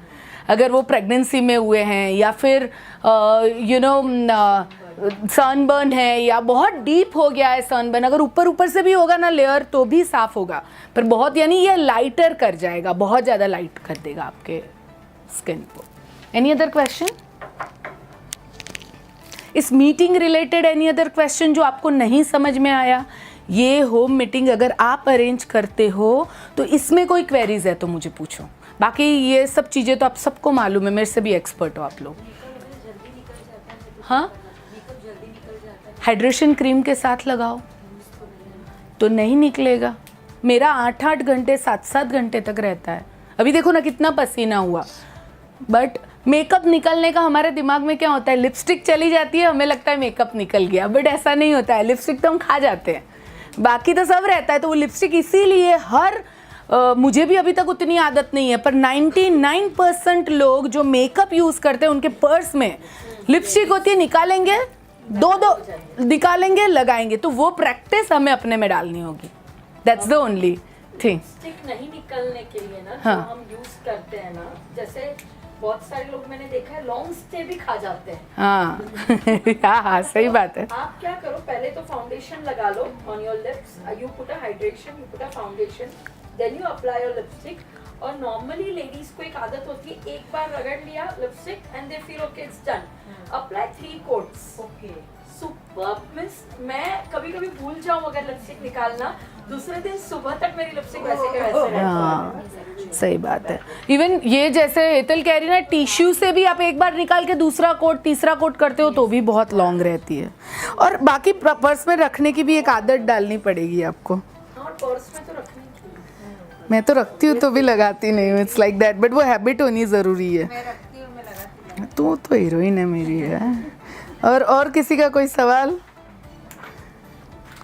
अगर वो प्रेगनेंसी में हुए हैं या फिर यू नो सनबर्न है या बहुत डीप हो गया है सनबर्न, अगर ऊपर से भी होगा ना लेयर तो भी साफ होगा, पर बहुत यानी ये लाइटर कर जाएगा, बहुत ज़्यादा लाइट कर देगा आपके स्किन को। एनी अदर क्वेश्चन इस meeting related? Any other question जो आपको नहीं समझ में आया? ये होम मीटिंग अगर आप अरेंज करते हो तो इसमें कोई क्वेरीज है तो मुझे पूछो, बाकी ये सब चीज़ें तो आप सबको मालूम है, मेरे से भी एक्सपर्ट हो आप लोग। हाँ, हाइड्रेशन क्रीम के साथ लगाओ तो नहीं निकलेगा। मेरा 8-8 घंटे 7-7 घंटे तक रहता है। अभी देखो ना कितना पसीना हुआ, बट मेकअप निकलने का हमारे दिमाग में क्या होता है, लिपस्टिक चली जाती है, हमें लगता है मेकअप निकल गया, बट ऐसा नहीं होता है। लिपस्टिक तो हम खा जाते हैं, बाकी तो सब रहता है। तो वो लिपस्टिक इसीलिए मुझे भी अभी तक उतनी आदत नहीं है, पर 99% लोग जो मेकअप यूज़ करते हैं उनके पर्स में लिपस्टिक होती है, निकालेंगे दो निकालेंगे लगाएंगे। तो वो प्रैक्टिस हमें अपने में डालनी होगी, that's the only thing. Lipstick नहीं निकलने के लिए ना हाँ। जो हम यूज करते हैं ना, जैसे बहुत सारे लोग मैंने देखा है लॉन्ग स्टे भी खा जाते हैं। हाँ हाँ सही बात है। आप क्या करो, पहले तो फाउंडेशन लगा लो on your lips, you put a hydration, you put a foundation, then you apply your lipstick. और नॉर्मली लेडीज को एक आदत होती है, एक बार रगड़ लिया lipstick and they feel okay it's done, apply 3 coats. Okay, superb. Miss मैं कभी कभी भूल जाऊं अगर लिपस्टिक निकालना, दूसरे दिन सुबह तक मेरी लिपस्टिक वैसे के वैसे रहती है। सही बात है। इवन ये जैसे हेतल कह रही ना, टिश्यू से भी आप एक बार निकाल के दूसरा कोट तीसरा कोट करते हो तो भी बहुत लॉन्ग रहती है। और बाकी पर्स में रखने की भी एक आदत डालनी पड़ेगी आपको। और पर्स में तो रखने की मैं तो रखती हूँ तो भी लगाती नहीं हूँ, इट्स लाइक दैट, बट वो हैबिट होनी ज़रूरी है। मैं रखती हूँ, मैं लगाती हूँ। तो हीरोइन है मेरी है। और किसी का कोई सवाल?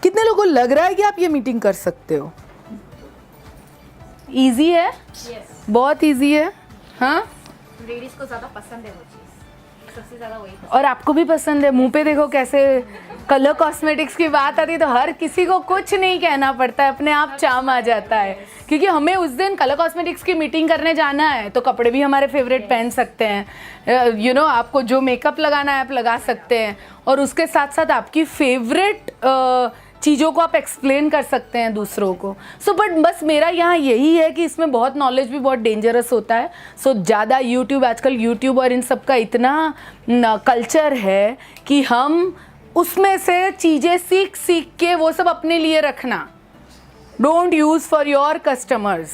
कितने लोगों को लग रहा है कि आप ये मीटिंग कर सकते हो? इजी है, बहुत इजी है। हाँ, लेडीज को ज्यादा पसंद है वो चीज, सबसे ज्यादा वही पसंद और आपको भी पसंद है। मुंह पे देखो कैसे कलर कॉस्मेटिक्स की बात आती है तो हर किसी को कुछ नहीं कहना पड़ता है, अपने आप चार्म आ जाता है। क्योंकि हमें उस दिन कलर कॉस्मेटिक्स की मीटिंग करने जाना है तो कपड़े भी हमारे फेवरेट पहन सकते हैं। यू नो, आपको जो मेकअप लगाना है आप लगा सकते हैं, और उसके साथ साथ आपकी फेवरेट चीज़ों को आप एक्सप्लेन कर सकते हैं दूसरों को। सो बट बस मेरा यहाँ यही है कि इसमें बहुत नॉलेज भी बहुत डेंजरस होता है। सो ज़्यादा यूट्यूब, आजकल यूट्यूब और इन सब का इतना कल्चर है कि हम उसमें से चीज़ें सीख के वो सब अपने लिए रखना, don't use for your customers.